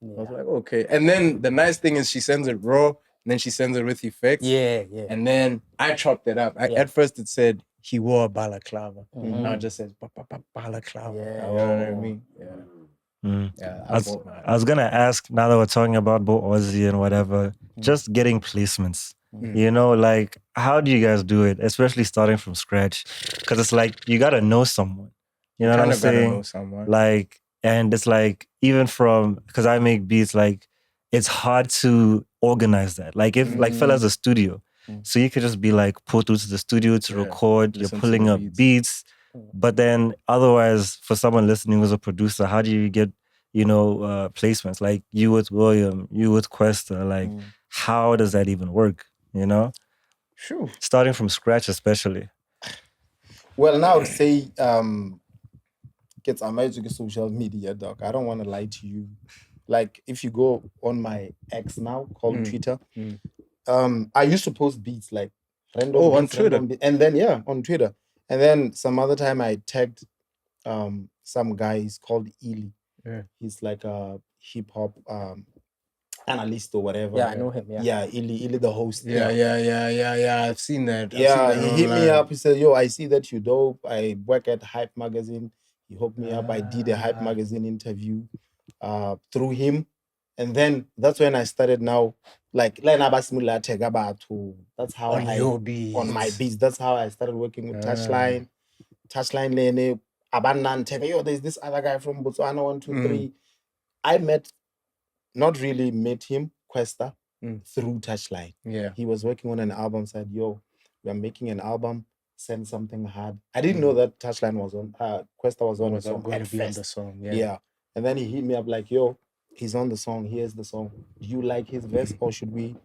I was like, okay. And then the nice thing is she sends it raw, and then she sends it with effects. Yeah. And then I chopped it up. At first it said he wore a balaclava. Now it just says balaclava. Yeah. You know what I mean? Yeah. Yeah. I was gonna ask, now that we're talking about Bo Ozzy and whatever, just getting placements. You know, like how do you guys do it, especially starting from scratch? Because it's like you gotta know someone. You know what I'm Kinda gotta saying? know someone. Like, and it's like even from because I make beats, like it's hard to organize that. Like if like Fella's a studio, so you could just be like pulled to the studio to record. Listen You're to pulling the up beats. but then otherwise, for someone listening who's a producer, how do you get placements? Like you with William, you with Kwesta, like how does that even work? You know, sure. Starting from scratch, especially. Well, now I would say gets amazing social media, dog. I don't want to lie to you. Like if you go on my X now called Twitter, I used to post beats like random on beats, Twitter. and then on Twitter, and then some other time I tagged some guy. He's called Ely. Yeah. He's like a hip hop analyst or whatever. Yeah, I know him. Yeah. Ely the host. Yeah. I've seen that. I've Yeah, seen that he hit me online. up. He said, "Yo, I see that you dope. I work at Hype Magazine." He hooked me up. I did a Hype Magazine interview through him, and then that's when I started now. That's how On your beats. on my beats. That's how I started working with Touchline. Touchline Lene, Abanan Tega. Yo, there's this other guy from Botswana 123. I not really met him, Kwesta, through Touchline. Yeah. He was working on an album, said, "Yo, we are making an album, send something hard." I didn't know that Touchline was on, Kwesta was on the song going at to be on first. the song. Yeah. And then he hit me up like, "Yo, he's on the song, here's the song. Do you like his verse or should we?"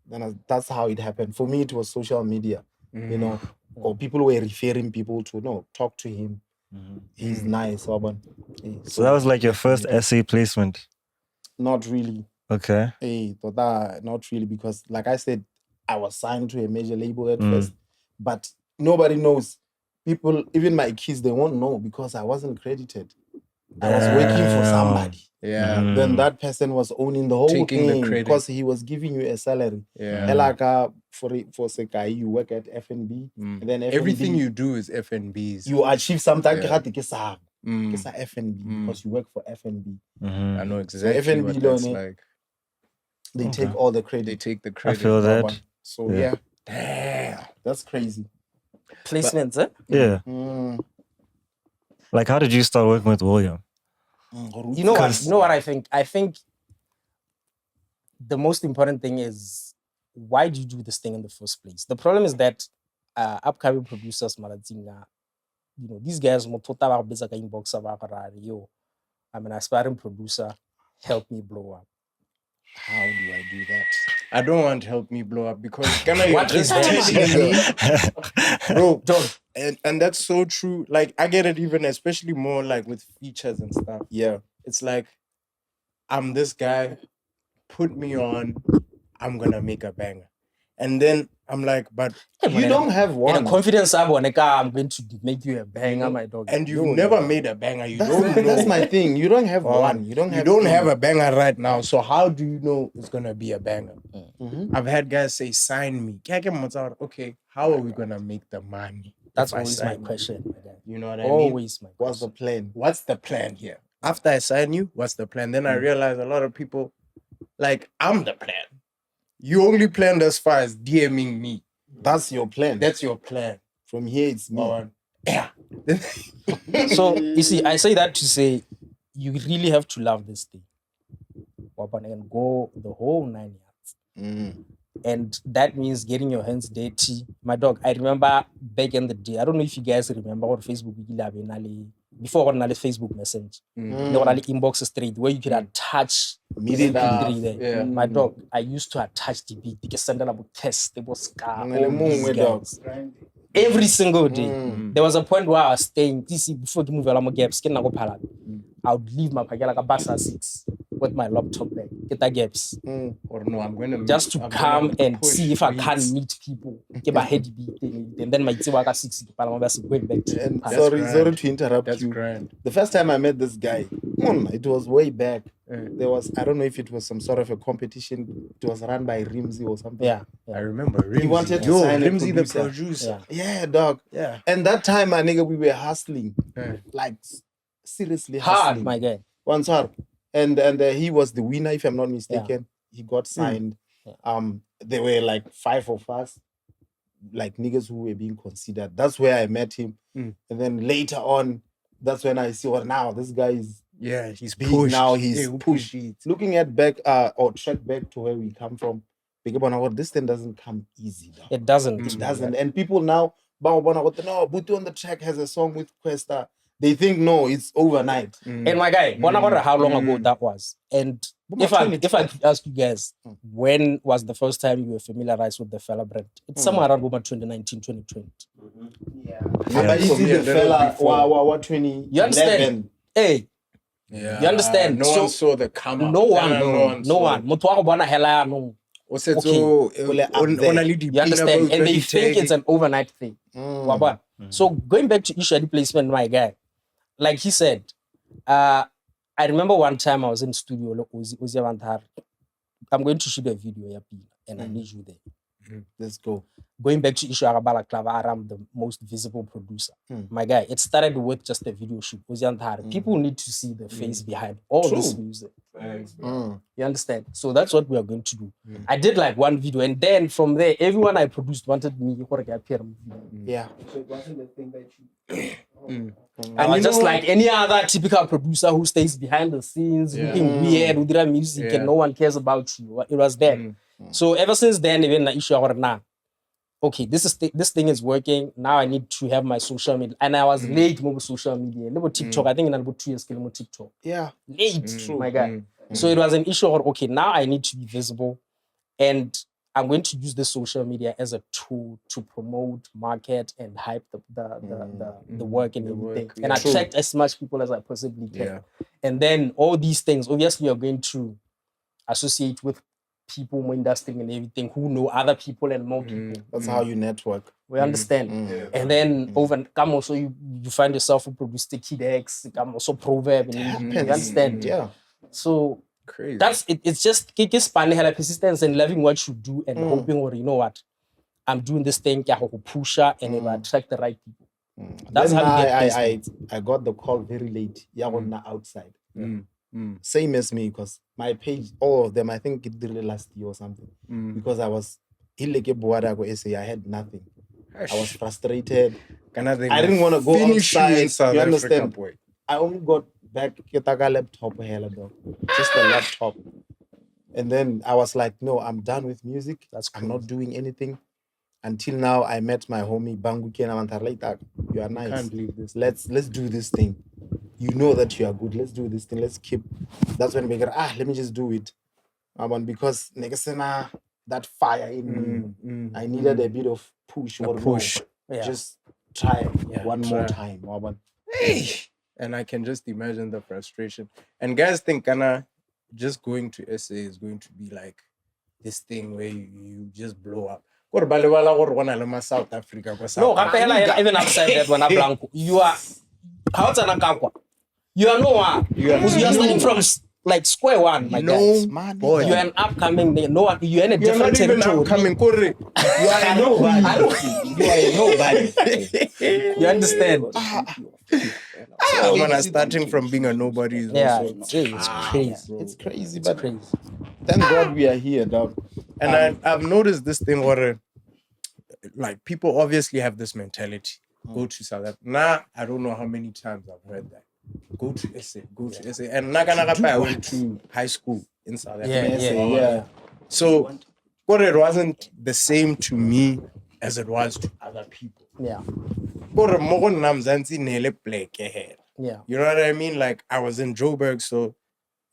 Then that's how it happened. For me, it was social media, you know, or people were referring people to, no, talk to him. He's nice, Urban. So that was like your first essay placement. Not really. Okay. Not really, because like I said, I was signed to a major label at first, but nobody knows. People, even my kids, they won't know because I wasn't credited. I was working for somebody. Yeah. Then that person was owning the whole Taking the thing credit. because he was giving you a salary. Yeah. Elaka, for Sekai, you work at F&B. And then F&B, Everything you do is F&Bs. you achieve something. Yeah. It's a F&B because you work for F&B. I know exactly F&B what that's don't like. They take all the They credit. take the I credit. feel that. So yeah. Damn, that's crazy. Placements, eh? Yeah. Like, how did you start working with William? You know what I think? I think the most important thing is, why do you do this thing in the first place? The problem is that upcoming producers, these guys, yo, I'm an aspiring producer, help me blow up. How do I do that? I don't want to help me blow up because What is that? bro, and that's so true. Like, I get it even especially more like with features and stuff. Yeah. It's like, I'm this guy, put me on, I'm gonna make a banger. And then I'm like, but You don't have In one. a confidence, I'm going to make you a banger, my dog. and you've never made a banger. You don't know. That's my thing. You don't have one. You don't have a banger right now. So how do you know it's gonna be a banger? Mm-hmm. I've had guys say, sign me. Okay, how are we gonna make the money? That's if I always sign my you? question. My guy. You know what I mean? Always my What's the question. plan? What's the plan here? After I sign you, what's the plan? Then I realize a lot of people, like, I'm the plan. You only planned as far as DMing me. That's your plan. That's your plan. From here, it's me. Yeah. So, you see, I say that to say, you really have to love this thing. And go the whole 9 yards. And that means getting your hands dirty. My dog, I remember back in the day, I don't know if you guys remember what Facebook before on Facebook Messenger. There were inbox straight where you could attach Stuff. Yeah. My dog, I used to attach the beat. They can send a test, they was scar, all these guys. Every single day. There was a point where I was staying, before you move along gaps, I would leave my packet like a bus at 6 with my laptop there, get the gaps. Or no, I'm gonna Just to I'm come gonna and push see if I beats. can meet people. Give a heady beat, and then my Tiwaka 6 going back to And pass. sorry to interrupt That's you. grand. The first time I met this guy, it was way back. There was, I don't know if it was some sort of a competition. It was run by Rimsey or something. Yeah. I remember Rimsey. He wanted to sign a Rimsey the producer. producer. Yeah, dog. Yeah. And that time, my nigga, we were hustling. Like, seriously Hard, hustling. my guy. Once hard. And he was the winner, if I'm not mistaken. He got signed. There were like 5 of us, like niggas who were being considered. That's where I met him. And then later on, that's when I see, now this guy is he's big pushed. now. He's Yeah, pushed. Looking at back or track back to where we come from, this thing doesn't come easy. Dog. It doesn't. It doesn't. And people now, no, Buti On The Track has a song with Kwesta. They think, no, it's overnight. And my guy, wonder how long ago that was. And if I could ask you guys, when was the first time you were familiarized with the fella brand? It's somewhere around 2019, 2020. But is it the fella, what 2011? You understand? Hey, Yeah. you understand? No one saw the camera. No one. Motho wa go bona hela no. Okay. You understand? And they think it's an overnight thing. So going back to issue placement, my guy, like he said, I remember one time I was in studio, I'm going to shoot a video, and I need you there. Let's go. Going back to issue Arabala Clava, I'm the most visible producer. My guy, it started with just a video shoot. People need to see the face behind all this music. You understand? So that's what we are going to do. I did like one video, and then from there, everyone I produced wanted me to appear. Yeah. So it wasn't the thing that you... I was just like any other typical producer who stays behind the scenes, looking weird with their music, and no one cares about you. It was that. So ever since then, even the issue now, okay, this thing is working. Now I need to have my social media. And I was late with social media. Little TikTok, I think in about 2 years, more TikTok. Yeah. Late, my guy. So it was an issue of, okay, now I need to be visible. And I'm going to use the social media as a tool to promote, market, and hype the work and everything. And attract as much people as I possibly can. Yeah. And then all these things, obviously, you're going to associate with people, more industry and everything who know other people and more people. That's how you network. We understand. And then come also you find yourself who produce the Kid X, come also Proverb and everything. You understand? Yeah. So crazy. That's it. It's just persistence and loving what you do and hoping, or you know what, I'm doing this thing, pusher, and it will attract the right people. That's then how you get I got the call very late. Outside. Same as me, because my page, all of them, I think it did last year or something. Because I was I had nothing. I was frustrated. I didn't want to go outside. You understand? Boy. I only got back Ketaga laptop, hella dog. Just a laptop. And then I was like, no, I'm done with music. I'm not doing anything. Until now, I met my homie Banguki and I'm like, you are nice. Can't believe this. Let's do this thing. You know that you are good. Let's do this thing. Let's keep. That's when we get, let me just do it. Because that fire in me, I needed a bit of push. Just try one more time. Hey. And I can just imagine the frustration. And guys think just going to SA is going to be like this thing where you just blow up. South Africa. No, even outside that one, Blanco. You are how you are no one. You are starting from like square one. Like that. Boy. You are an upcoming. No one. You are in a different territory. Upcoming. You are a nobody. You are a nobody. You understand? Starting from being a nobody is also, it's crazy. It's crazy, but thank God we are here, dog. And I've noticed this thing where, like, people obviously have this mentality. Go to South Africa. Nah, I don't know how many times I've heard that. Go to SA. And I went to high school in South Africa. So, it wasn't the same to me as it was to other people. Yeah. You know what I mean? Like, I was in Joburg, so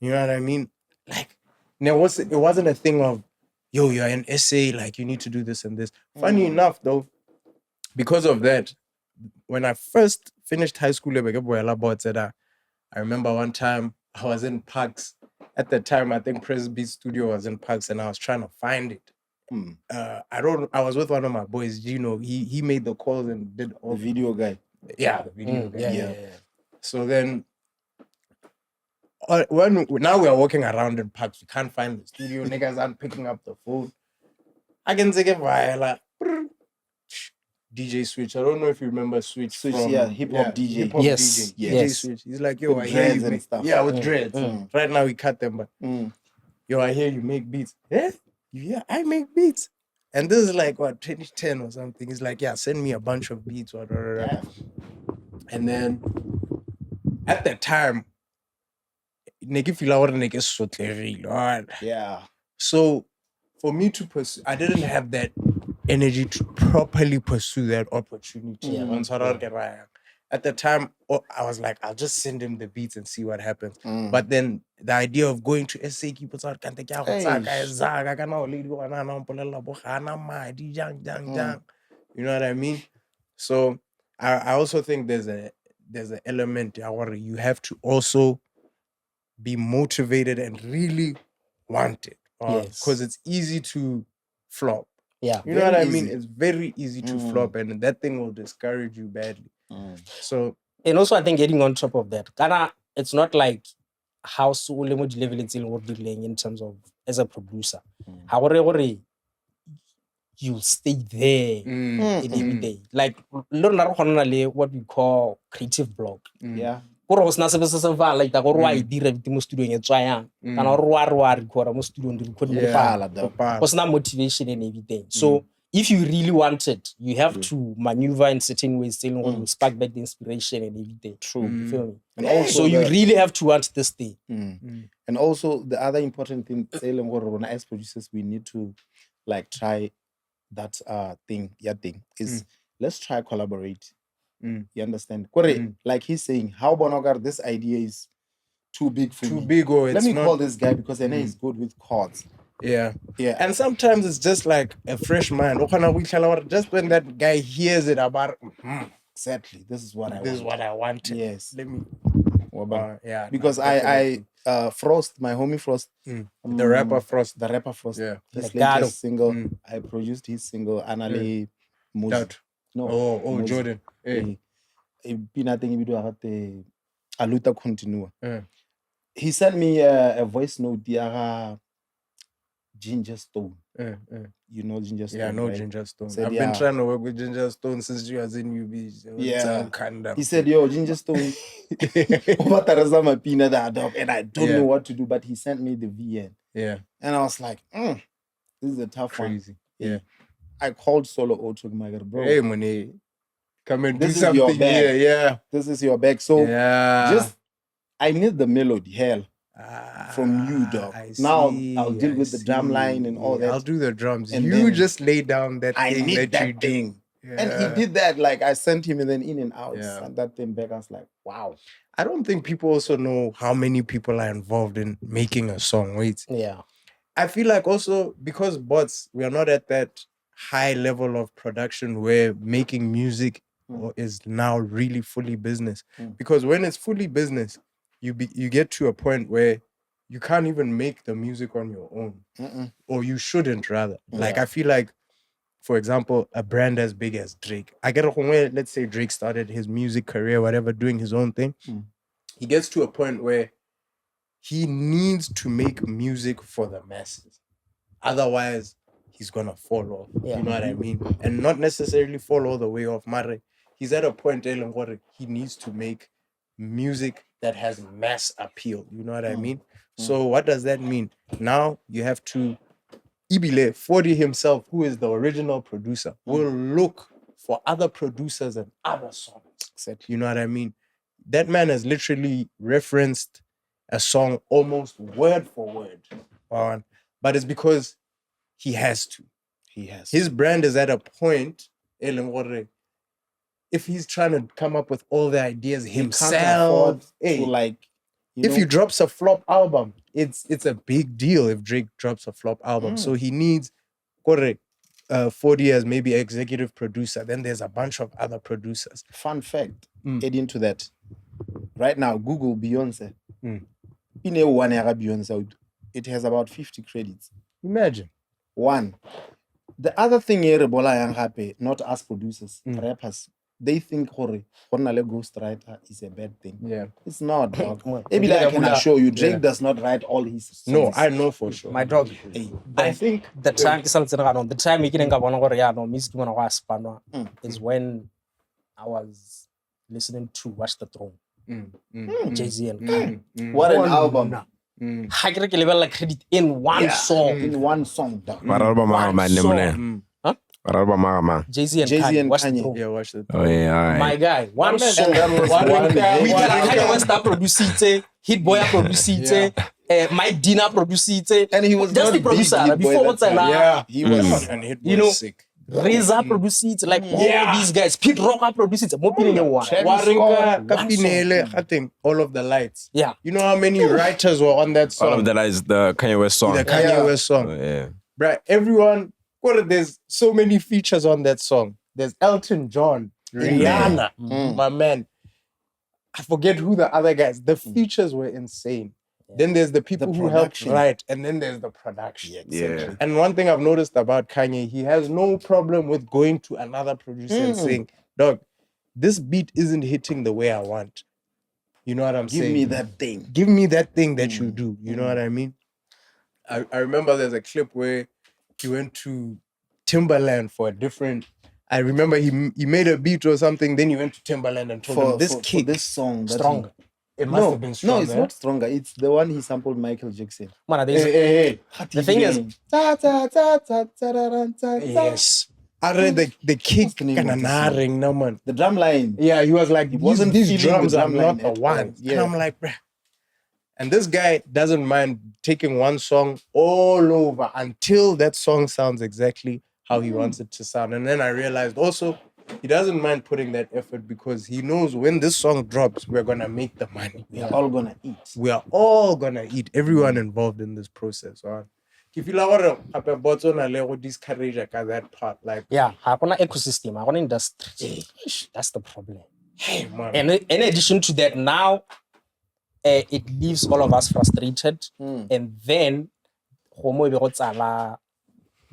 you know what I mean? Like, it wasn't a thing of, yo, you're in SA, like you need to do this and this. Funny enough, though, because of that, when I first finished high school, I remember one time I was in Parks. At the time, I think Press Beat Studio was in Parks, and I was trying to find it. I was with one of my boys, he made the calls and did all the video guy. Yeah, the video guy. Yeah. So then now we are walking around in Parks, we can't find the studio, niggas aren't picking up the phone. I can take it via DJ Switch. I don't know if you remember Switch. Hip hop DJ. Yes. DJ Switch. He's like, yo, I hear you make stuff. Yeah, with dreads. Right now we cut them, but yo, I hear you make beats. Yeah, I make beats. And this is like, 2010 or something. He's like, yeah, send me a bunch of beats. And then, at that time, so, for me to pursue, I didn't have that energy to properly pursue that opportunity. At the time, I was like, I'll just send him the beats and see what happens. But then the idea of going to SA, you know what I mean? So I also think there's an element where you have to also be motivated and really want it. Because it's easy to flop. Yeah. You know what I mean? It's very easy to flop, and that thing will discourage you badly. So, and also I think getting on top of that, it's not like how so level it's in terms of as a producer. However, you stay there every day. Like what we call creative block. Yeah. Like that, or why did the studio and try and or studio was not motivation and everything. So if you really want it, you have to maneuver in certain ways, to spark back the inspiration and everything. True. You feel me? And also so you really have to want this thing. And also the other important thing, as producers, we need to like try that thing is let's try collaborate. You understand? Like he's saying, how Bonogar, this idea is too big for me. Too big, or let me call this guy because I know he's good with chords. Yeah. And sometimes it's just like a fresh mind. Just when that guy hears it about exactly, this is what I want. Yes. Let me. Because I Frost, my homie Frost, the rapper Frost. Yeah. His latest single, I produced his single, Anale Muzi. No. Jordan. Aluta Continua. He sent me a voice note, Ginger Stone. You know Ginger Stone? Yeah, I know, right? Ginger Stone. I've been trying to work with Ginger Stone since you was in UB. He said, yo, Ginger Stone, and I don't know what to do, but he sent me the VN. Yeah. And I was like, this is a tough one. Yeah. I called Solo Auto, my God, bro. Hey, money. Come and do This is your something bag. here. Yeah. This is your bag. So Yeah. I need the melody, hell, from you, dog. Now I'll deal with the drum line and all that. I'll do the drums. And you then just lay down that I thing need that that you thing. do. And he Yeah. did that. Like I sent him and then in and out. Yeah. Sent that thing back. I was like, wow. I don't think people also know how many people are involved in making a song. Wait. Yeah. I feel like also because bots, we are not at that high level of production where making music is now really fully business. Because when it's fully business, you get to a point where you can't even make the music on your own. Or you shouldn't rather. Like I feel like, for example, a brand as big as Drake. I get a where, let's say Drake started his music career, whatever, doing his own thing. He gets to a point where he needs to make music for the masses. Otherwise, he's gonna fall off. Yeah. You know what I mean? And not necessarily fall all the way off. Mare, he's at a point where he needs to make music that has mass appeal. You know what I mean? So what does that mean? Now you have to Ibile 40 himself, who is the original producer, will look for other producers and other songs. You know what I mean? That man has literally referenced a song almost word for word. But it's because he has to. His brand is at a point, if he's trying to come up with all the ideas himself, if he drops a flop album, it's a big deal if Drake drops a flop album. So he needs 40 as maybe executive producer. Then there's a bunch of other producers. Fun fact, adding to that. Right now, Google Beyonce. In a one era Beyonce, it has about 50 credits. Imagine. One. The other thing here, not us producers, rappers, they think ghostwriter is a bad thing. Yeah. It's not, dog. Maybe I can assure you, Drake does not write all his songs. No, I know for sure. My dog. I think the time you can music is when I was listening to Watch the Throne. Jay-Z and Kanye. What an album. I can level like credit in one song. In one song. Dog. Jay-Z and Kanye. Watch the Throne. yeah, watch it. Oh yeah. My guy, one man, song. and that was one guy. Kanye West produce it. Hit Boy produce it. Mike Dina produce it. And he was just not the producer big before Boy what's that time. Yeah, he was. And Hit You was know, sick. Reza produce it. Like all these guys. Pete Rocker produce it. More people one. Warinka, Kapinele, I think all of the lights. Yeah. You know how many writers were on that song? All of that is the Kanye West song. The Kanye West song. Oh, yeah. Bruh, everyone, there's so many features on that song. There's Elton John, Rihanna, my man. I forget who the other guys. The features were insane. Yeah. Then there's the people who helped write, and then there's the production. Yeah. And one thing I've noticed about Kanye, he has no problem with going to another producer and saying, dog, this beat isn't hitting the way I want. You know what I'm saying? Give me that thing. Give me that thing that you do. You know what I mean? I remember there's a clip where he went to Timberland for a different... I remember he made a beat or something, then he went to Timberland and told him, this kick, this song, stronger. It must have been stronger. No, it's not stronger. It's the one he sampled Michael Jackson. Man, Hey. The thing is... Yes. I read the kick ring no man. The drum line. Yeah, he was like, these drums are not the one. Yeah. And I'm like, bruh. And this guy doesn't mind taking one song all over until that song sounds exactly how he wants it to sound. And then I realized also, he doesn't mind putting that effort because he knows when this song drops, we're going to make the money. We are all going to eat. We are all going to eat. Everyone involved in this process. If you like to discourage that part, like yeah, hakuna ecosystem, hakuna industry. That's the problem. Hey, man. And in addition to that, now it leaves all of us frustrated, and then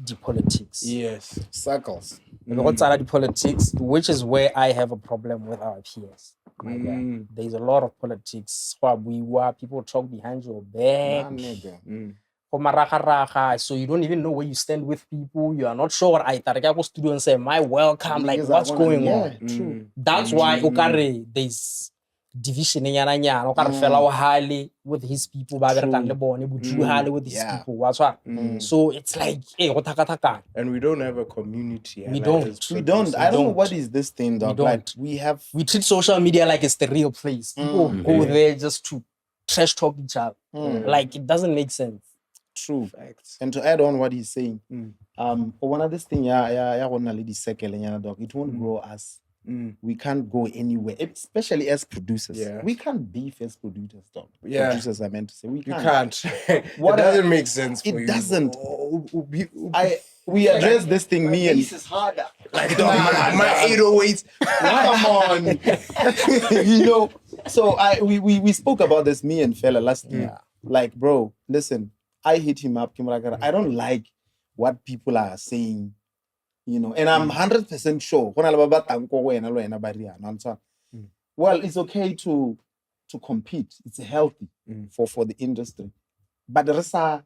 the politics. Yes, circles. The politics, which is where I have a problem with our peers. There's a lot of politics. People talk behind your back. So you don't even know where you stand with people. You are not sure what I go studio and say, my welcome, like what's going on. True. That's why there's division nyana o ka re fela o hale with his people ba berekang le bone Buti hale with his people wa tshwara. So it's like go thaka. And we don't have a community. We don't. I don't know what is this thing, dog. Like we treat social media like it's the real place. People go there just to trash talk each other. Like it doesn't make sense. True. Facts. And to add on what he's saying, one of this thing, it won't grow us. We can't go anywhere, especially as producers. Yeah. We can't beef as producers, dog. Yeah. Producers, I meant to say. We can't. What doesn't make sense for you. It doesn't. We address this thing, me and... This is harder. Like, my 808s. Come on. You know, so we spoke about this, me and fella, last year. Like, bro, listen, I hit him up. I don't like what people are saying, you know, and I'm 100% sure. Well, it's okay to compete. It's healthy for the industry. But there is not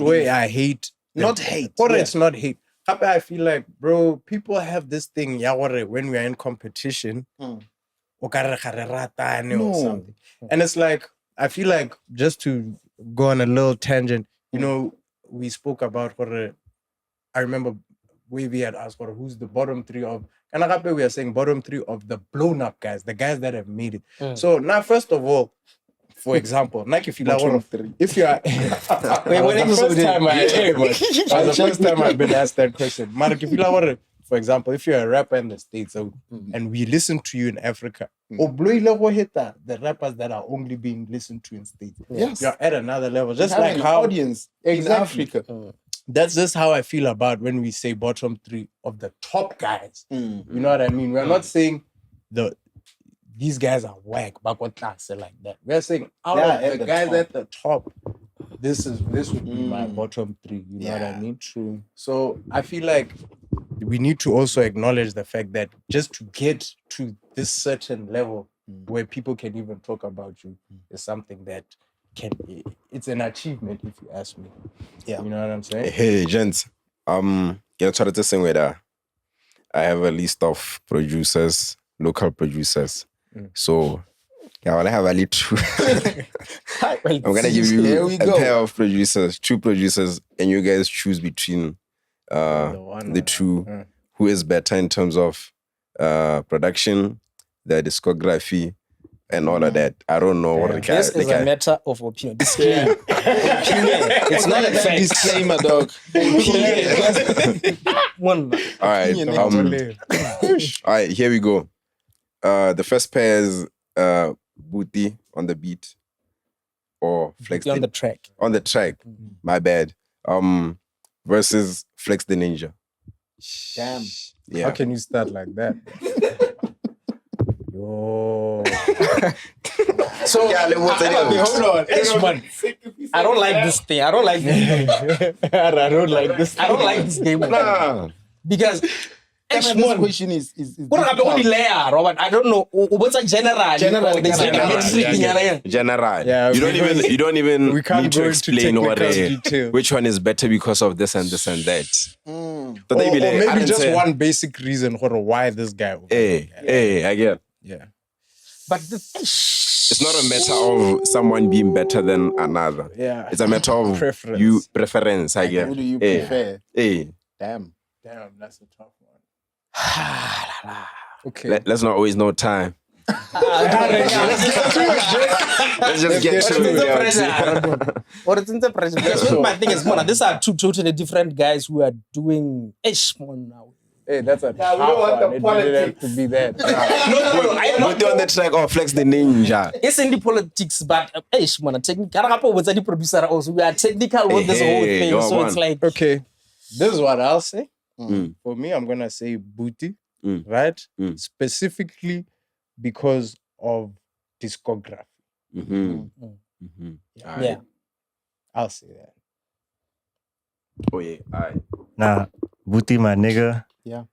where I hate. Not hate. Or it's not hate. I feel like, bro, people have this thing, when we are in competition, or something. And it's like, I feel like, just to go on a little tangent, you know, we spoke about I remember we had asked for who's the bottom three of, and we are saying bottom three of the blown up guys, the guys that have made it. So now, first of all, for example, like if you are one of three, if you are the first time I've been asked that question. Mark, if you are, for example, if you're a rapper in the States and we listen to you in Africa, the rappers that are only being listened to in States, you're at another level. Just like how audience in Africa. That's just how I feel about when we say bottom three of the top guys. You know what I mean? We're not saying these guys are whack, but what say like that. We're saying out of the guys at the top, this would be my bottom three. You know what I mean? True. So I feel like we need to also acknowledge the fact that just to get to this certain level where people can even talk about you is something that it's an achievement, if you ask me. Yeah. You know what I'm saying? Hey, gents. Try to say whether I have a list of producers, local producers. So, I have a little. I'm gonna give you a pair of producers, two producers, and you guys choose between the two. Who is better in terms of production, the discography, and all of that. I don't know what the guy. This is a matter of opinion. Disclaimer. It's not a fact. Disclaimer, dog. All right, here we go. The first pair is Buti on the beat or Flex on the track. On the track. My bad. Versus Flex the Ninja. Damn. Yeah. How can you start like that? Yo. So hold on. I don't like this thing. I don't like this game. Nah. Because this question is Robert. I don't know. What's a general? General. Yeah, you don't even we can't need to explain which one is better because of this and this and that. Or maybe just one basic reason for why this guy. Hey, I get. Yeah. But it's not a matter of someone being better than another. Yeah. It's a matter of preference. I get. Who do you prefer? Damn, that's a tough one. Okay. Let's not waste no time. Let's just get to it. My thing is, these are two totally different guys who are doing now. Hey, that's a tough one. It didn't have to be that. No. Put on the track or Flex the Ninja. It's in the politics, but technical. What's the producer also? We are technical with this whole thing, so it's like okay. This is what I'll say. For me, I'm gonna say Buti, right? Specifically because of discography. Yeah. I'll say that. Oh yeah, all right. Nah, Buti, my nigga. Yeah.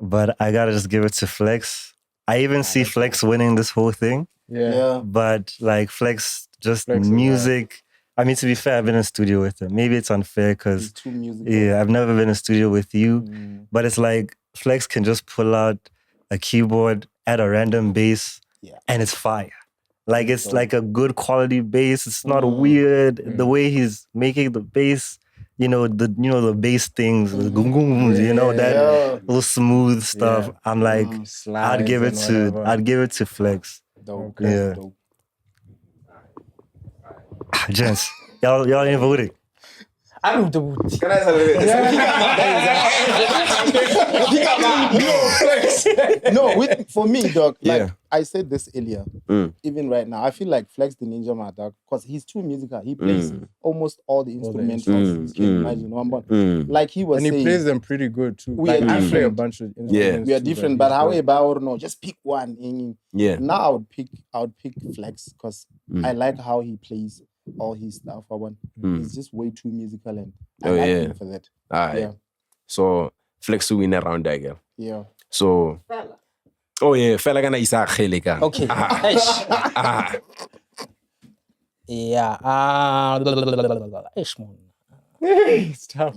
But I gotta just give it to Flex. I even see Flex winning this whole thing. Yeah. But like Flex music. I mean, to be fair, I've been in studio with him. Maybe it's unfair because I've never been in studio with you. But it's like Flex can just pull out a keyboard, add a random bass, and it's fire. Like it's like a good quality bass. It's not weird. The way he's making the bass, the bass things, the gung, that little smooth stuff. I'm like, I'd give it to Flex. Dope. Yeah. Dope. Gents, y'all ain't voting. I don't do it. Can I say For me, dog, like Yeah. I said this earlier, even right now, I feel like Flex the Ninja Man, dog, because he's too musical. He plays almost all the instrumentals. You can imagine. Like he was And he saying, plays them pretty good too. We Like are I play a different. bunch of instruments. we are too, different, but he's good. however, or no, just pick one. Yeah. Now I would pick Flex because I like how he plays all his stuff. He's just way too musical, and I like him for that. Alright. Yeah. So Flex to win around that girl. Yeah. So oh yeah, fella gonna isa kheleka. Okay. Yeah. Man. It's tough.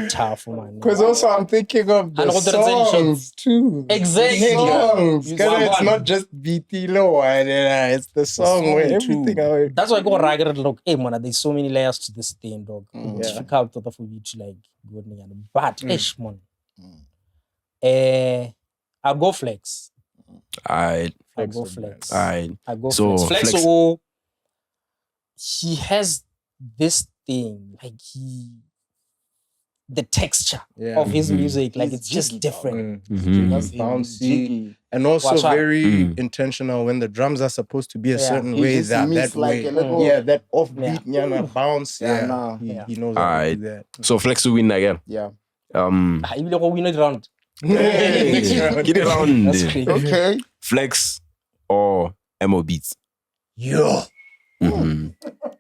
Tough, man. Because also I'm thinking of the And all the songs too. Exactly. Songs. You 'Cause want it's one. not just BT low, it's the song where everything. That's why I go ragged. Look, hey man, there's so many layers to this thing, dog. It's difficult for you to like go near. But man, I'll go Flex. Alright. I'll go Flex. Alright. I go So, Flex. Flex- He has this thing, like the texture of his music, like He's it's just jiggy, different. That's him, Bouncy. jiggy. And also Watch out. very intentional when the drums are supposed to be a certain He way, just that meets like way. a little- That offbeat, bounce. nah. He knows how to do that. So Flex to win again. Yeah. Even though we know the round. Get it round. That's crazy. Okay. Flex or Emo Beats. Yo. And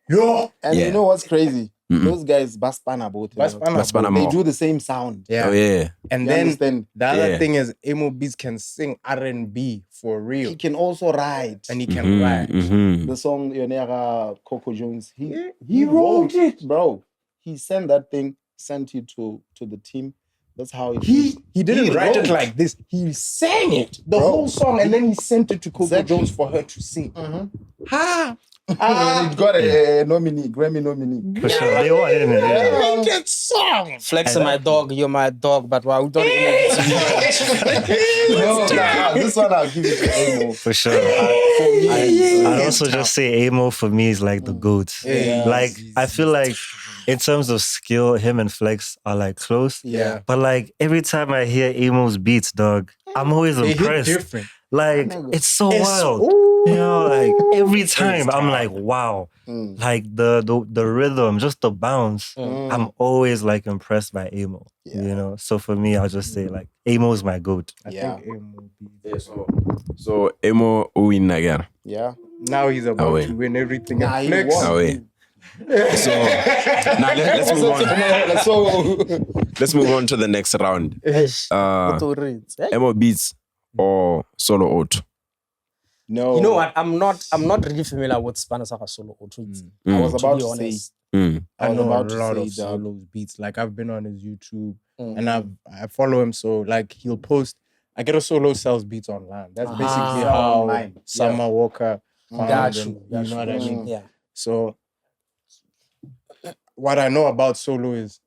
Yeah. you know what's crazy? Those guys Baspana both. Baspana They more. do the same sound. Yeah. Oh yeah. And You then understand? the other Yeah. thing is Emo Beats can sing R&B for real. He can also write. And he can rap. The song Yonera Coco Jones. He wrote it. bro. He sent that thing, sent it to the team. That's how it He didn't He write it wrote. like this. He sang it, the Bro. whole song, and then he sent it to Coco Exactly. Jones for her to sing. And it got a Grammy nominee. For sure. They won, didn't it? Great song. Flex my dog, you're my dog, but wow, we don't This one I'll give it to Emo. For sure. I'd also just say Amo for me is like the GOAT. Yeah. Like, I feel like in terms of skill, him and Flex are like close. Yeah. But like every time I hear Amo's beats, dog, I'm always They hit impressed. different. Like, it's so wild. Like every time I'm like, wow. Like the rhythm, just the bounce. I'm always like impressed by Amo. So for me, I'll just say like Amo is my GOAT. I think Emo Beats. So Emo win again. Yeah. Now he's about Away. to win everything. Nah, And he Flex. won. Away. So now let's move on. Let's move on to the next round. Emo Beats or Solo Auto. No. You know what? I'm not really familiar with Spanish solo auto. I was about be to honest. say. I was know about a to lot say, of dog. Solo's beats. Like I've been on his YouTube and I follow him. So like he'll post. I get a Solo sells beats online. That's basically how Online. Summer Walker. Got found you. him, you know what I mean? Yeah. So what I know about Solo is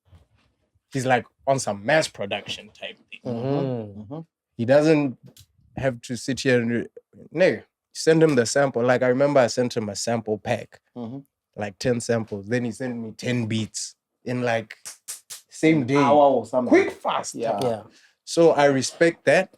he's like on some mass production type thing. He doesn't have to sit here and nigga, send him the sample. Like I remember I sent him a sample pack, like 10 samples. Then he sent me 10 beats in like same day. Hour or something. Quick, fast. Yeah. So I respect that.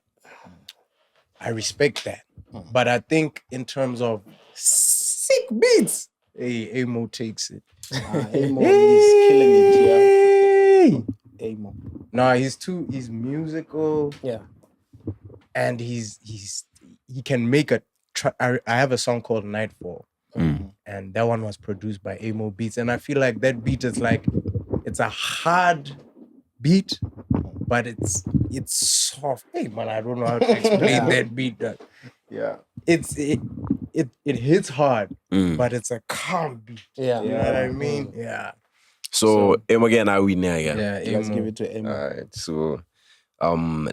But I think in terms of sick beats, hey, Amo takes it. Amo is killing it. Yeah. Amo. Nah, he's musical. Yeah. And he can make I have a song called Nightfall. And that one was produced by Amo Beats. And I feel like that beat is like, it's a hard beat, but it's soft. Hey man, I don't know how to explain that beat. Yeah. It hits hard, but it's a calm beat. Yeah. You know what I mean? Yeah. So Emo again, I win again. Yeah, Let's give it to Amo. Alright, so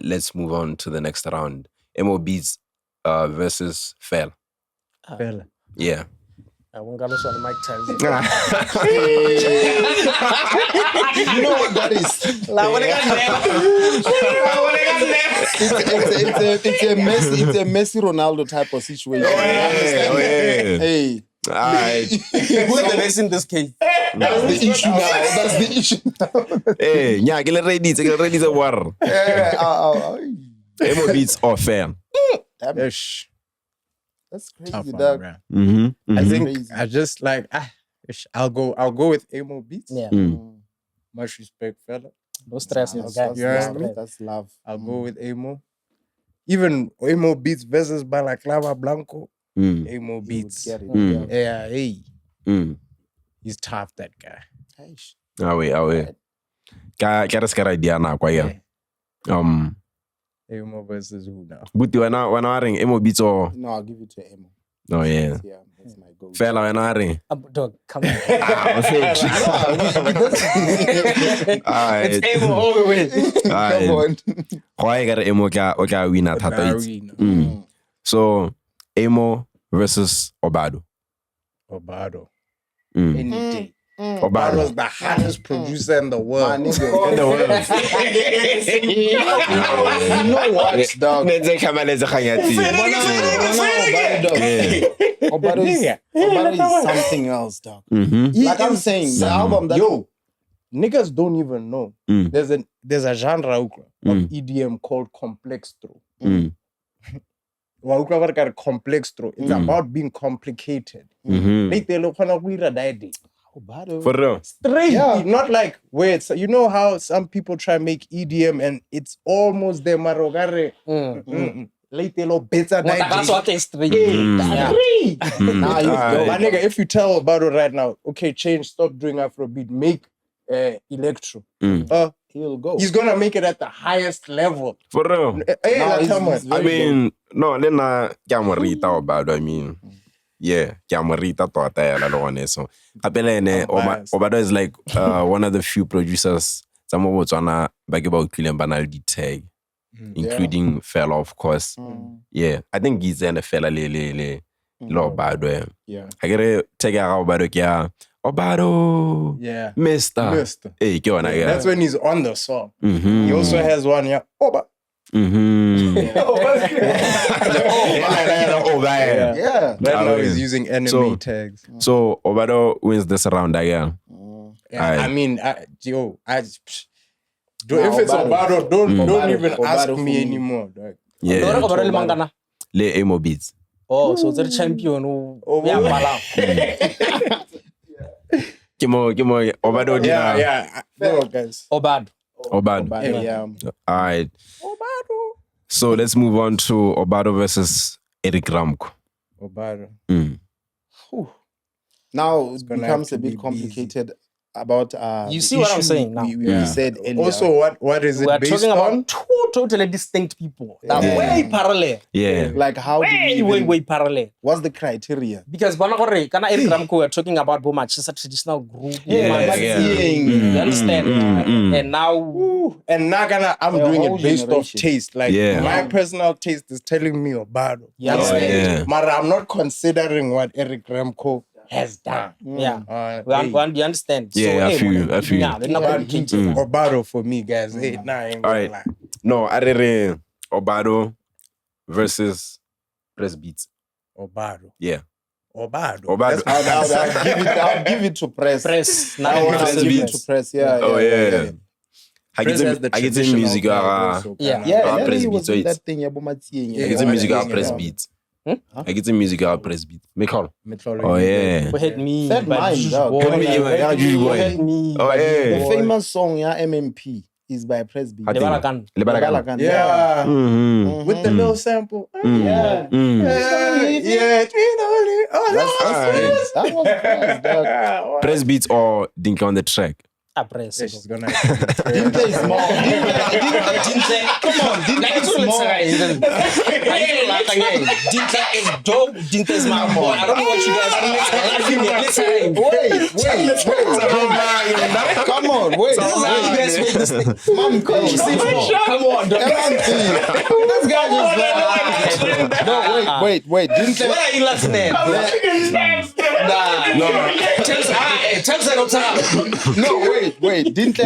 let's move on to the next round. Emo Beats versus Fell. Fella. Yeah. I won't go on Mike Tyson. You know what that is? It's a Messi Ronaldo type of situation. Hey. Alright. Who's the best in this case? That's the issue now. That's the issue now. Hey, yeah, get ready to war. Emo beats or Fell. Ish. That's crazy, Tough one, dog. bruh. Mm-hmm. I think Crazy. I just like I'll go with Emo Beats. Yeah. Much respect, fella. No stress, no guy. That's love. I'll go with Emo. Even Emo Beats versus Balaclava Blanco. Emo Beats. Get it. Yeah, hey. Mm. He's tough, that guy. Awe. Ka re ska ra dia na kwa ya. Emo versus who now? Buti wena ring Emo beats or No, I'll give it to Emo. oh yeah. Yeah, that's my go. Fella wena ring. Dog, come on. Alright. It's Emo all the way. Come on. Why got Emo ka wina thata it. Narina. So Emo versus Obado. Obado. Mm. Any day. Obado Obado. was the hottest producer in the world. In the world. You know what, dog? Obado is something else, dog. Mm-hmm. Like I'm saying, the album that Niggas don't even know. There's a genre of EDM called complex throw. Complex throw. It's about being complicated. Obado. For real. Straight, Yeah. not like where it's, you know how some people try to make EDM and it's almost the marogare. Later, better That's what they straight. Nah, you go. My nigga, if you tell Obado right now, okay, change, stop doing Afrobeat, make electro. He'll go. He's gonna make it at the highest level. For real. I mean, no, Lena Gamorita Obado, I mean. Yeah, Gamorita Tota ya lo one so. Apelene Obado is like one of the few producers some of Botswana back about William Last tag, including Fella, of course. Yeah, I think he's in the Fella le Obado. Yeah. I get a tag Obado kya Obado. Yeah. Mister. Hey, go on again. That's when he's on the song. Mm-hmm. He also has one, yeah. Oba. Mm-hmm. Yeah. Right now he's using enemy tags. So Obado wins this round again. Yeah, I mean, if it's Obado, don't even ask Obado me for me. anymore. Dog. Yeah. Le Emo beats. Oh, so the champion who Kimo Obado dina. Yeah. No, guys. Obado. Obado. Yeah. All right. So let's move on to Obado versus Eric Ramko. Obado. Now it gonna becomes have a to bit be complicated about You the see what I'm issue saying now? we said earlier. Also, what is it We are based talking on? about two totally distinct people that are way parallel. Yeah. like how do we Way parallel. what's the criteria? Because Banagore, Kana Eric Ramko, we're talking about Bomach, it's a traditional group. Yeah. You understand? And now, And I'm doing whole it based off generation. taste. Like my personal taste is telling me Obado. you understand? But I'm not considering what Eric Ramko has done. Yeah. You understand? Yeah, I feel you. Yeah, they're not complicated. Obado for me, guys. Hey, nah, I ain't All gonna right. lie. No, Arere Obado versus Press Beats. Obado. Yeah. Obado. Obado. I'll give it to press. Press. I Now, want Press to give it beats. to press. Yeah. Oh yeah. I Press has the get in traditional music. vibe also, Yeah. kinda. Yeah, Ah, and press then he beats, was so with it's- that thing. I get in Yeah, music. yeah, Press yeah. Beats. I get in music. Press Beats. Make call. Mythology. Oh yeah. go ahead me. Third but mind, Juju dog. boy, Go ahead me, like, yeah, Juju go boy. ahead me. Oh The yeah. famous song, yeah, MMP, is by Press B. I think- Lebalakan. Lebalakan. Yeah. Mm-hmm. With the little sample. Yeah. Yeah. That was press, dog. Press Beats or Dinka on the track. Ah, press. She's gonna Didn't play small. Come on, Dinka is small. Dinka is dope. Dinka is my boy. I don't know what you guys are. Wait. Come on, wait. This is how you guys make this thing. Man, come on, dog. This guy just no, wait. Didn't What are you listening? no, wait. Didn't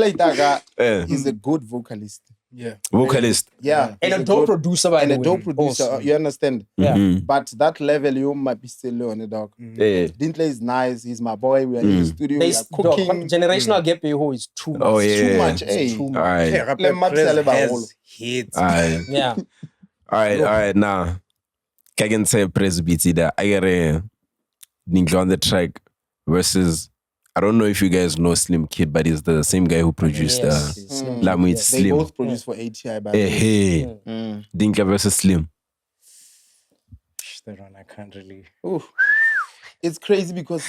Itaga Eh. is a good vocalist. Yeah. Vocalist. Yeah. And he's a dope good- producer, by and the a way. dope producer. Also. You understand? Yeah. Mhm. But that level you might be still on it, dog. Yeah. Dintle is nice. He's my boy. We are in the studio. We There's are cooking. generational gap here is too much. Oh yeah. Too much, eh? Too much. Alright. Yeah, Rapper Let Matt Prez Saleba has roll. hits. Alright. Yeah. Alright. Now, I can say press beats that I get a Buti On The Track versus. I don't know if you guys know Slim Kid, but he's the same guy who produced Lamu It's They Slim. both produce for ATI, by Hey, hey. Dinka versus Slim. That one I can't really. It's crazy because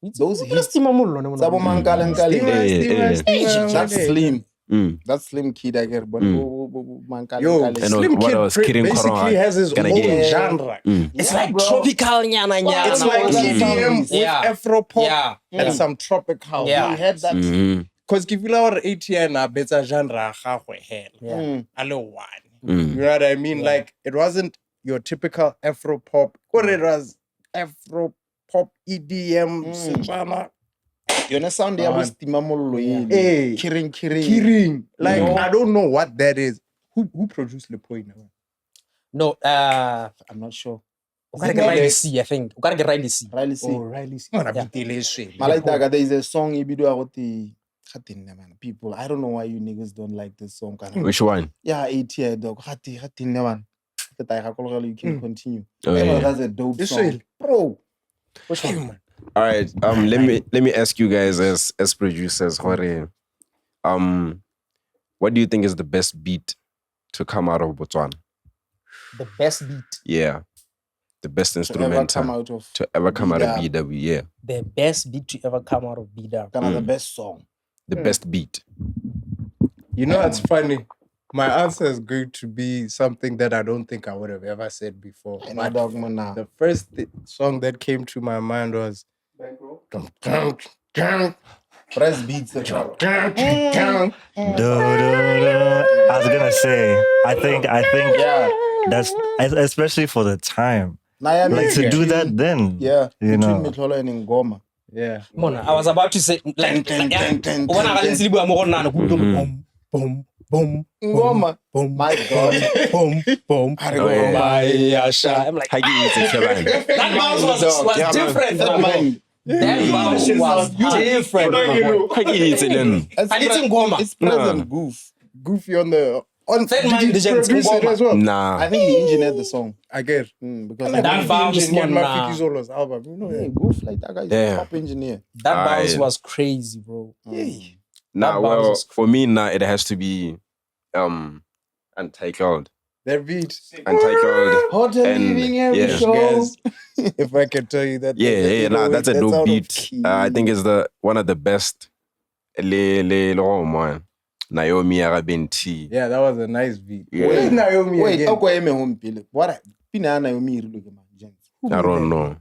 Those hits. Sabo Mankala and Kali. Yeah. That's Slim. Mm. That's Slim Kid, I get. But Mankala Yo, and Kali. And Slim what Kid I was kidding, basically Corona, has his can I own get- genre. Mm. It's Yeah, like bro. tropical nyana nyana. It's like Yeah. EDM with Yeah. Afro pop Yeah. and some tropical. Yeah. He had that. Mhm. Because if you know ATI na betsa genre ga go hell. Yeah. A little one. Mm. You know what I mean? Like it wasn't your typical Afro pop. Or it was Afro pop EDM Setswana. You understand? They was Timamolo. Hey. Kiring. Like No. I don't know what that is. Who produced Le Point? No, I'm not sure. you gotta get Riley C, I think. You gotta get Riley C. Riley C. Riley. Yeah. Malaitaga, there is a song Ibidu Agoti. People, I don't know why you niggas don't like this song. Which one? Yeah, ATI dog. You can continue. Oh, Hey, man, yeah. that's a dope This song. will. Bro. Which one? All right. Let me ask you guys as producers, Hore, what do you think is the best beat to come out of Botswana? The best beat. Yeah. The best To ever instrumental come out of to ever come out of BW. BW. Yeah. The best beat to ever come out of BW. kind of the best song. The best beat. You know, it's funny. My answer is going to be something that I don't think I would have ever said before. And But dog man now. the first song that came to my mind was Press beats the track. I was gonna say, I think Yeah. that's especially for the time. Naya Like to do that then. Yeah. You know. Between Mitlolo and Ngoma. Yeah. Mona, I was about to say, like, Ten, yeah. ten, ten, When I ten, listen to boom, boom, boom, Ngoma. boom, My God. boom, boom. Oh, yeah. I'm like, How do you say Kevin? that bounce was Yeah, man. different. That my boy. mind. That bounce was different. my boy. How do you say then? It's And it's Ngoma. It's present goof. Goofy on the on. That Did man you is produce it Ngoma. as well? Nah. I think he engineered the song. I get. Because That I think bounce engineered one, Mafiki Zolo's album. You know, hey, goof like that guy is Yeah. a top engineer. That bounce Aye. was crazy, bro. Nah, That well, bounce is for me now it has to be Untitled. that beat. Untitled. Hotel And, living every yeah. show. Guys, if I can tell you that. Yeah, nah, that's a That's out dope of beat. key. I think it's one of the best. Man. Naomi Arabenti. Yeah, that was a nice beat. Yeah. Where's Naomi Wait, again? okay, me home Pile. What? Pina Naomi look man, gents. I don't know.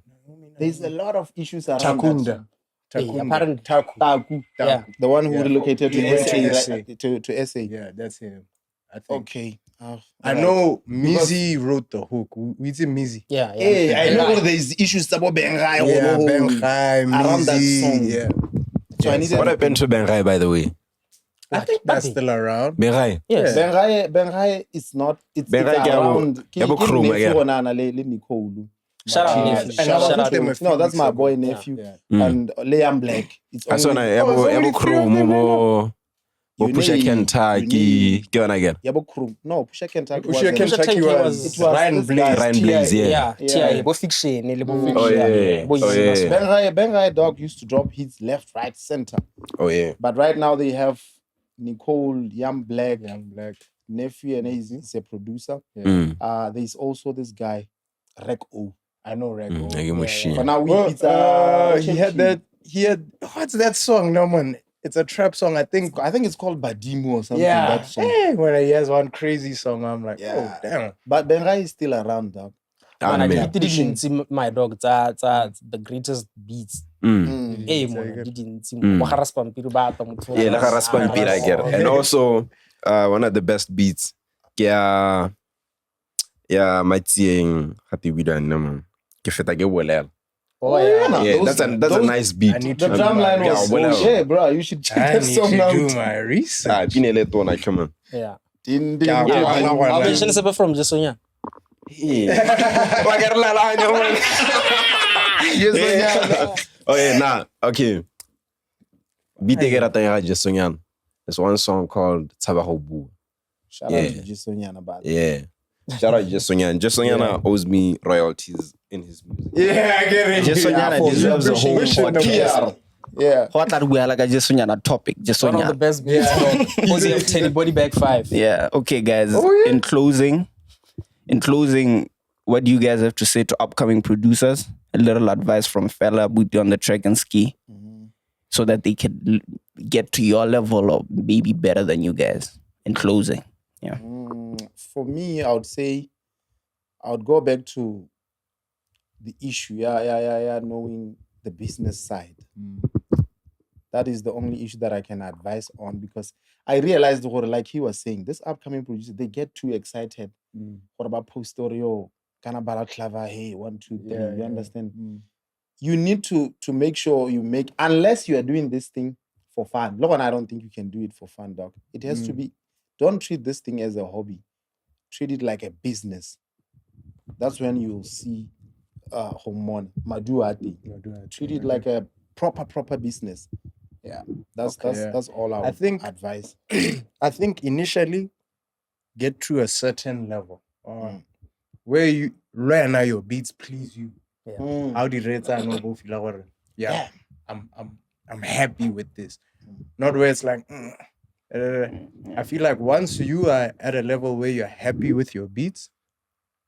There's a lot of issues around Takunda. Hey, apparently, Taku. yeah. The one who Yeah. relocated to Yeah, SA, SA. right? to SA. Yeah, that's him. I think. Okay. I know Mizzy wrote the hook. We see Mizzy. Yeah, yeah. Hey, I know Yeah. there's issues about Bengai. Yeah, Ben Gai, Around that Mizzy. song. Yeah. So I needed What happened to Ben Rai, by the way? I think that's still around. Ben Rai. Yes. Bengai is not. It's Bengai ke yabo- around. yabo crew, yeah. Nicole. Shout out, Yeah. nephew. And I was Shout with out. them a No, few that's weeks my ago. boy nephew. Yeah. And Liam Black. It's I saw only na Oh, it's only yabo three crew of them mo You Pusha need- Kentucky. you need- Ke yona again. Yabo crew. No, Pusha Kentucky. Pusha wasn't. Kentucky was It was Ryan this Blaze. guy. Ryan Blaze, yeah. Yeah, Yeah. TIA, bo fiction, le bo Mm. fiction. Oh, yeah. Bo Oh, easy, yeah. Bengai dog used to drop hits left, right, center. Oh yeah. But right now they have Nicole, Young Black, Young Black. nephew, and he's a producer. Mm. There's also this guy, Rek O. I know Rego. Like a machine. But now we Well, it's he had that. He had what's that song? No man, it's a trap song. I think. I think it's called Badimu or something. Yeah. That song. Hey, when he has one crazy song, I'm like, Yeah. oh damn. But Bengai is still around, dog. Ah, man. didn't see my dog. That's the greatest beats. Hey, man, didn't see. Yeah, like a raspampira, I get. And also, one of the best beats. Yeah, my team happy with that man. Kefeta ge welel. Oh yeah. Yeah, that's a nice beat. I need The to drum line was so shit, bro. You should check I that need song to do out. my research. Binele to na come on. Yeah. Ding, ding, Yeah, ding. I'll mention it from Jesonia. Oh yeah, nah. Okay. Beat get at Jesonyan. There's one song called Tabahobu. Shout out to Jisonyan about that. Yeah. Shout out Jesonyan. Jesonyan owes me royalties in his music. Yeah, I get it. Jesonyana deserves a whole podcast. Yeah. What are we like a Jesonyana topic? One of the Jesonyana. best beats. Ozzy of Teddy Body Bag 5. Yeah. Okay, guys. Oh, yeah. In closing, what do you guys have to say to upcoming producers? A little advice from Fella, Buti On The Track, and Ski, so that they can get to your level or maybe better than you guys. In closing, yeah. For me, I would say I would go back to the issue. Knowing the business side. That is the only issue that I can advise on, because I realized, like he was saying, this upcoming producer, they get too excited. What about postorio? Kanabara clava, hey, 1, 2, 3. You understand? You need to make sure you make, unless you are doing this thing for fun. Look, I don't think you can do it for fun, dog. It has to be, don't treat this thing as a hobby. Treat it like a business. That's when you'll see Homon, Maduati. Treat it like a proper business. Yeah, that's all I would advise. I think initially get to a certain level where you right now your beats please you. How the rates are no go feel like, yeah, I'm happy with this. Not where it's like I feel like once you are at a level where you're happy with your beats,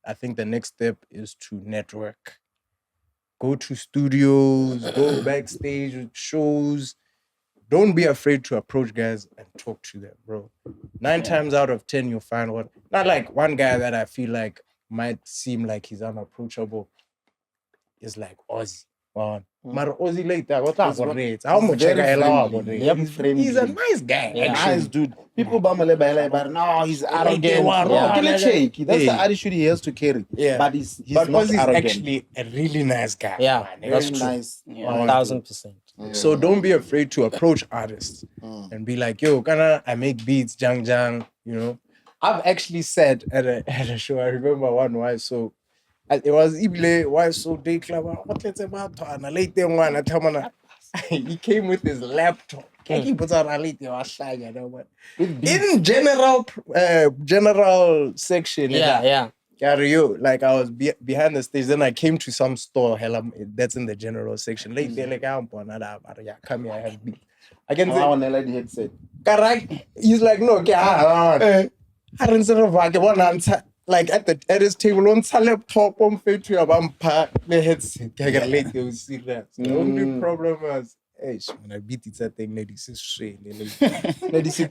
I think the next step is to network. Go to studios, go backstage with shows. Don't be afraid to approach guys and talk to them, bro. 9 times out of 10, you'll find one. Not like one guy that I feel like might seem like he's unapproachable is like Ozzy. But Ozzy later, what are the rates? How much Very he's friendly. He's a nice guy. Yeah. Nice dude. People bamale by but no, he's arrogant. That's the attitude he has to carry. Yeah. But he's But not Ozzy's arrogant. actually a really nice guy. Yeah, man. that's Very true. nice. 1000%. So don't be afraid to approach artists and be like, yo, I make beats, jang, you know. I've actually said at a show, I remember one why so it was Ible, why so day club, what let's about and I late them one at he came with his laptop. He puts on a late in general section. Yeah. Carry like I was behind the stage, then I came to some store. Hell, that's in the general section. Like they're like, come here, I have beat. I can say, on the headset. correct. He's like, no, I don't say one answer. Like at his table, on laptop, on Facebook, the headset. I got late. You see that. The only problem was, hey, when I beat it, that thing, lady, is straight. Lady, he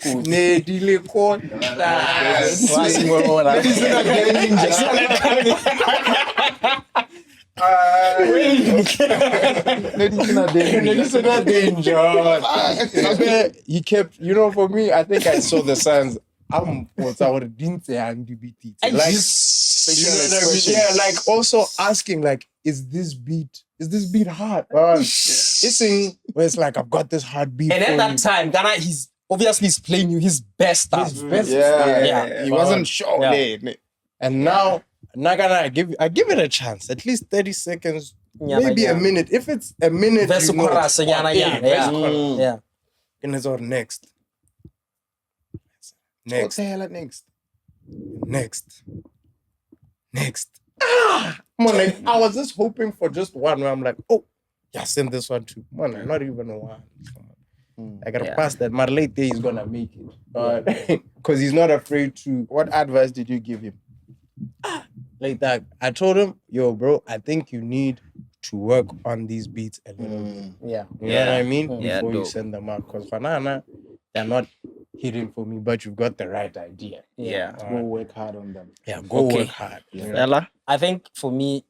kept, for me, I think I saw the signs. What's our didn't say and BT. Like, yeah, like also asking, like, is this beat hard? It's saying where it's like I've got this hard beat. And at that time, Ghana, he's obviously playing you his best stuff. He wasn't sure. Yeah. And now I give it a chance. At least 30 seconds, maybe a minute. If it's a minute, Verse chorus, yeah. And it's all next. What the hell next? Man, I was just hoping for just one where I'm like, oh, yeah, send this one too. Man, not even one. I gotta pass that. Marlete is gonna make it. Because he's not afraid to. What advice did you give him? Like that. I told him, yo, bro, I think you need to work on these beats a little bit. Yeah. You know what I mean? Yeah, Before you dope. send them out. Because Fanana, they're not hitting for me, but you've got the right idea. Yeah. Go work hard on them. Yeah, go Okay. work hard. you know. Ella? I think for me,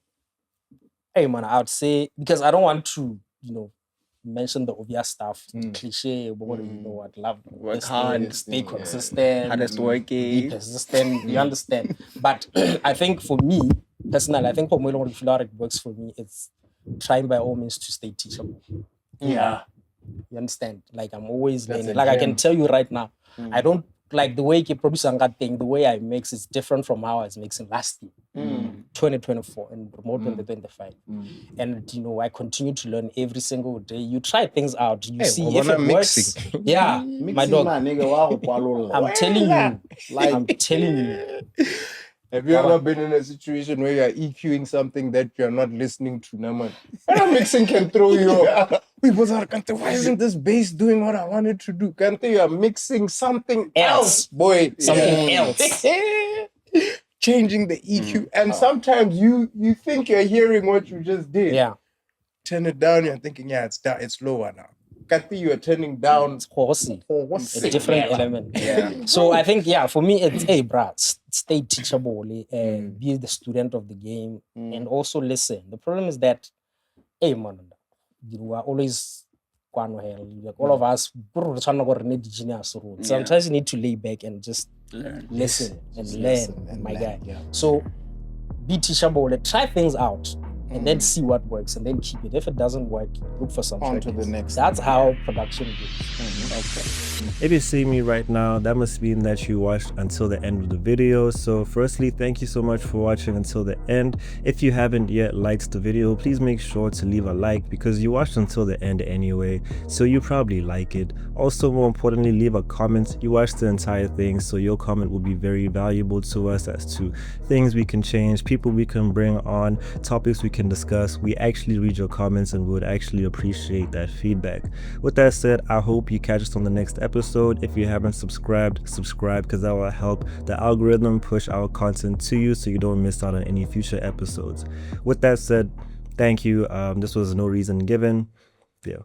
hey man, I would say, because I don't want to, mention the obvious stuff, cliche, but you know what, love, Work this hard, thing, stay consistent, Hardest be working. persistent, you understand? But I think for me, personally, I think for me, if it works for me, it's trying by all means to stay teachable. Yeah. You understand? Like I'm always That's learning. a Like I gem. can tell you right now, I don't like the way I produce that thing, the way I mix is different from how I was mixing last year. 2024 and more 2025. And I continue to learn every single day. You try things out, you see if it works. Yeah, my dog. I'm telling you. I'm telling you. Have you ever been in a situation where you're EQing something that you're not listening to, Naman? And mixing can throw you off. People are Kante, why isn't this bass doing what I wanted to do? Kante, you're mixing something else, boy. Something else. Changing the EQ. And sometimes you think you're hearing what you just did. Yeah. Turn it down, you're thinking, it's down, it's lower now. Kante, you are turning down. It's horsey. Horsey. A different element. Yeah. So I think, for me, it's, hey, bruh, stay teachable, be the student of the game, and also listen. The problem is that, hey, man, you are always like all of us, sometimes you need to lay back and just listen and learn, my guy. Yeah. So be teachable, try things out. And then see what works, and then keep it. If it doesn't work, look for something. On to the next. That's how production goes. If you see me right now, that must mean that you watched until the end of the video. So firstly, thank you so much for watching until the end. If you haven't yet liked the video, please make sure to leave a like, because you watched until the end anyway, so you probably like it. Also, more importantly, leave a comment. You watched the entire thing, so your comment will be very valuable to us as to things we can change, people we can bring on, topics we can discuss. We actually read your comments and would actually appreciate that feedback. With that said, I hope you catch us on the next episode. If you haven't subscribed, subscribe, because that will help the algorithm push our content to you so you don't miss out on any future episodes. With that said, thank you. This was No Reason Given. Yeah.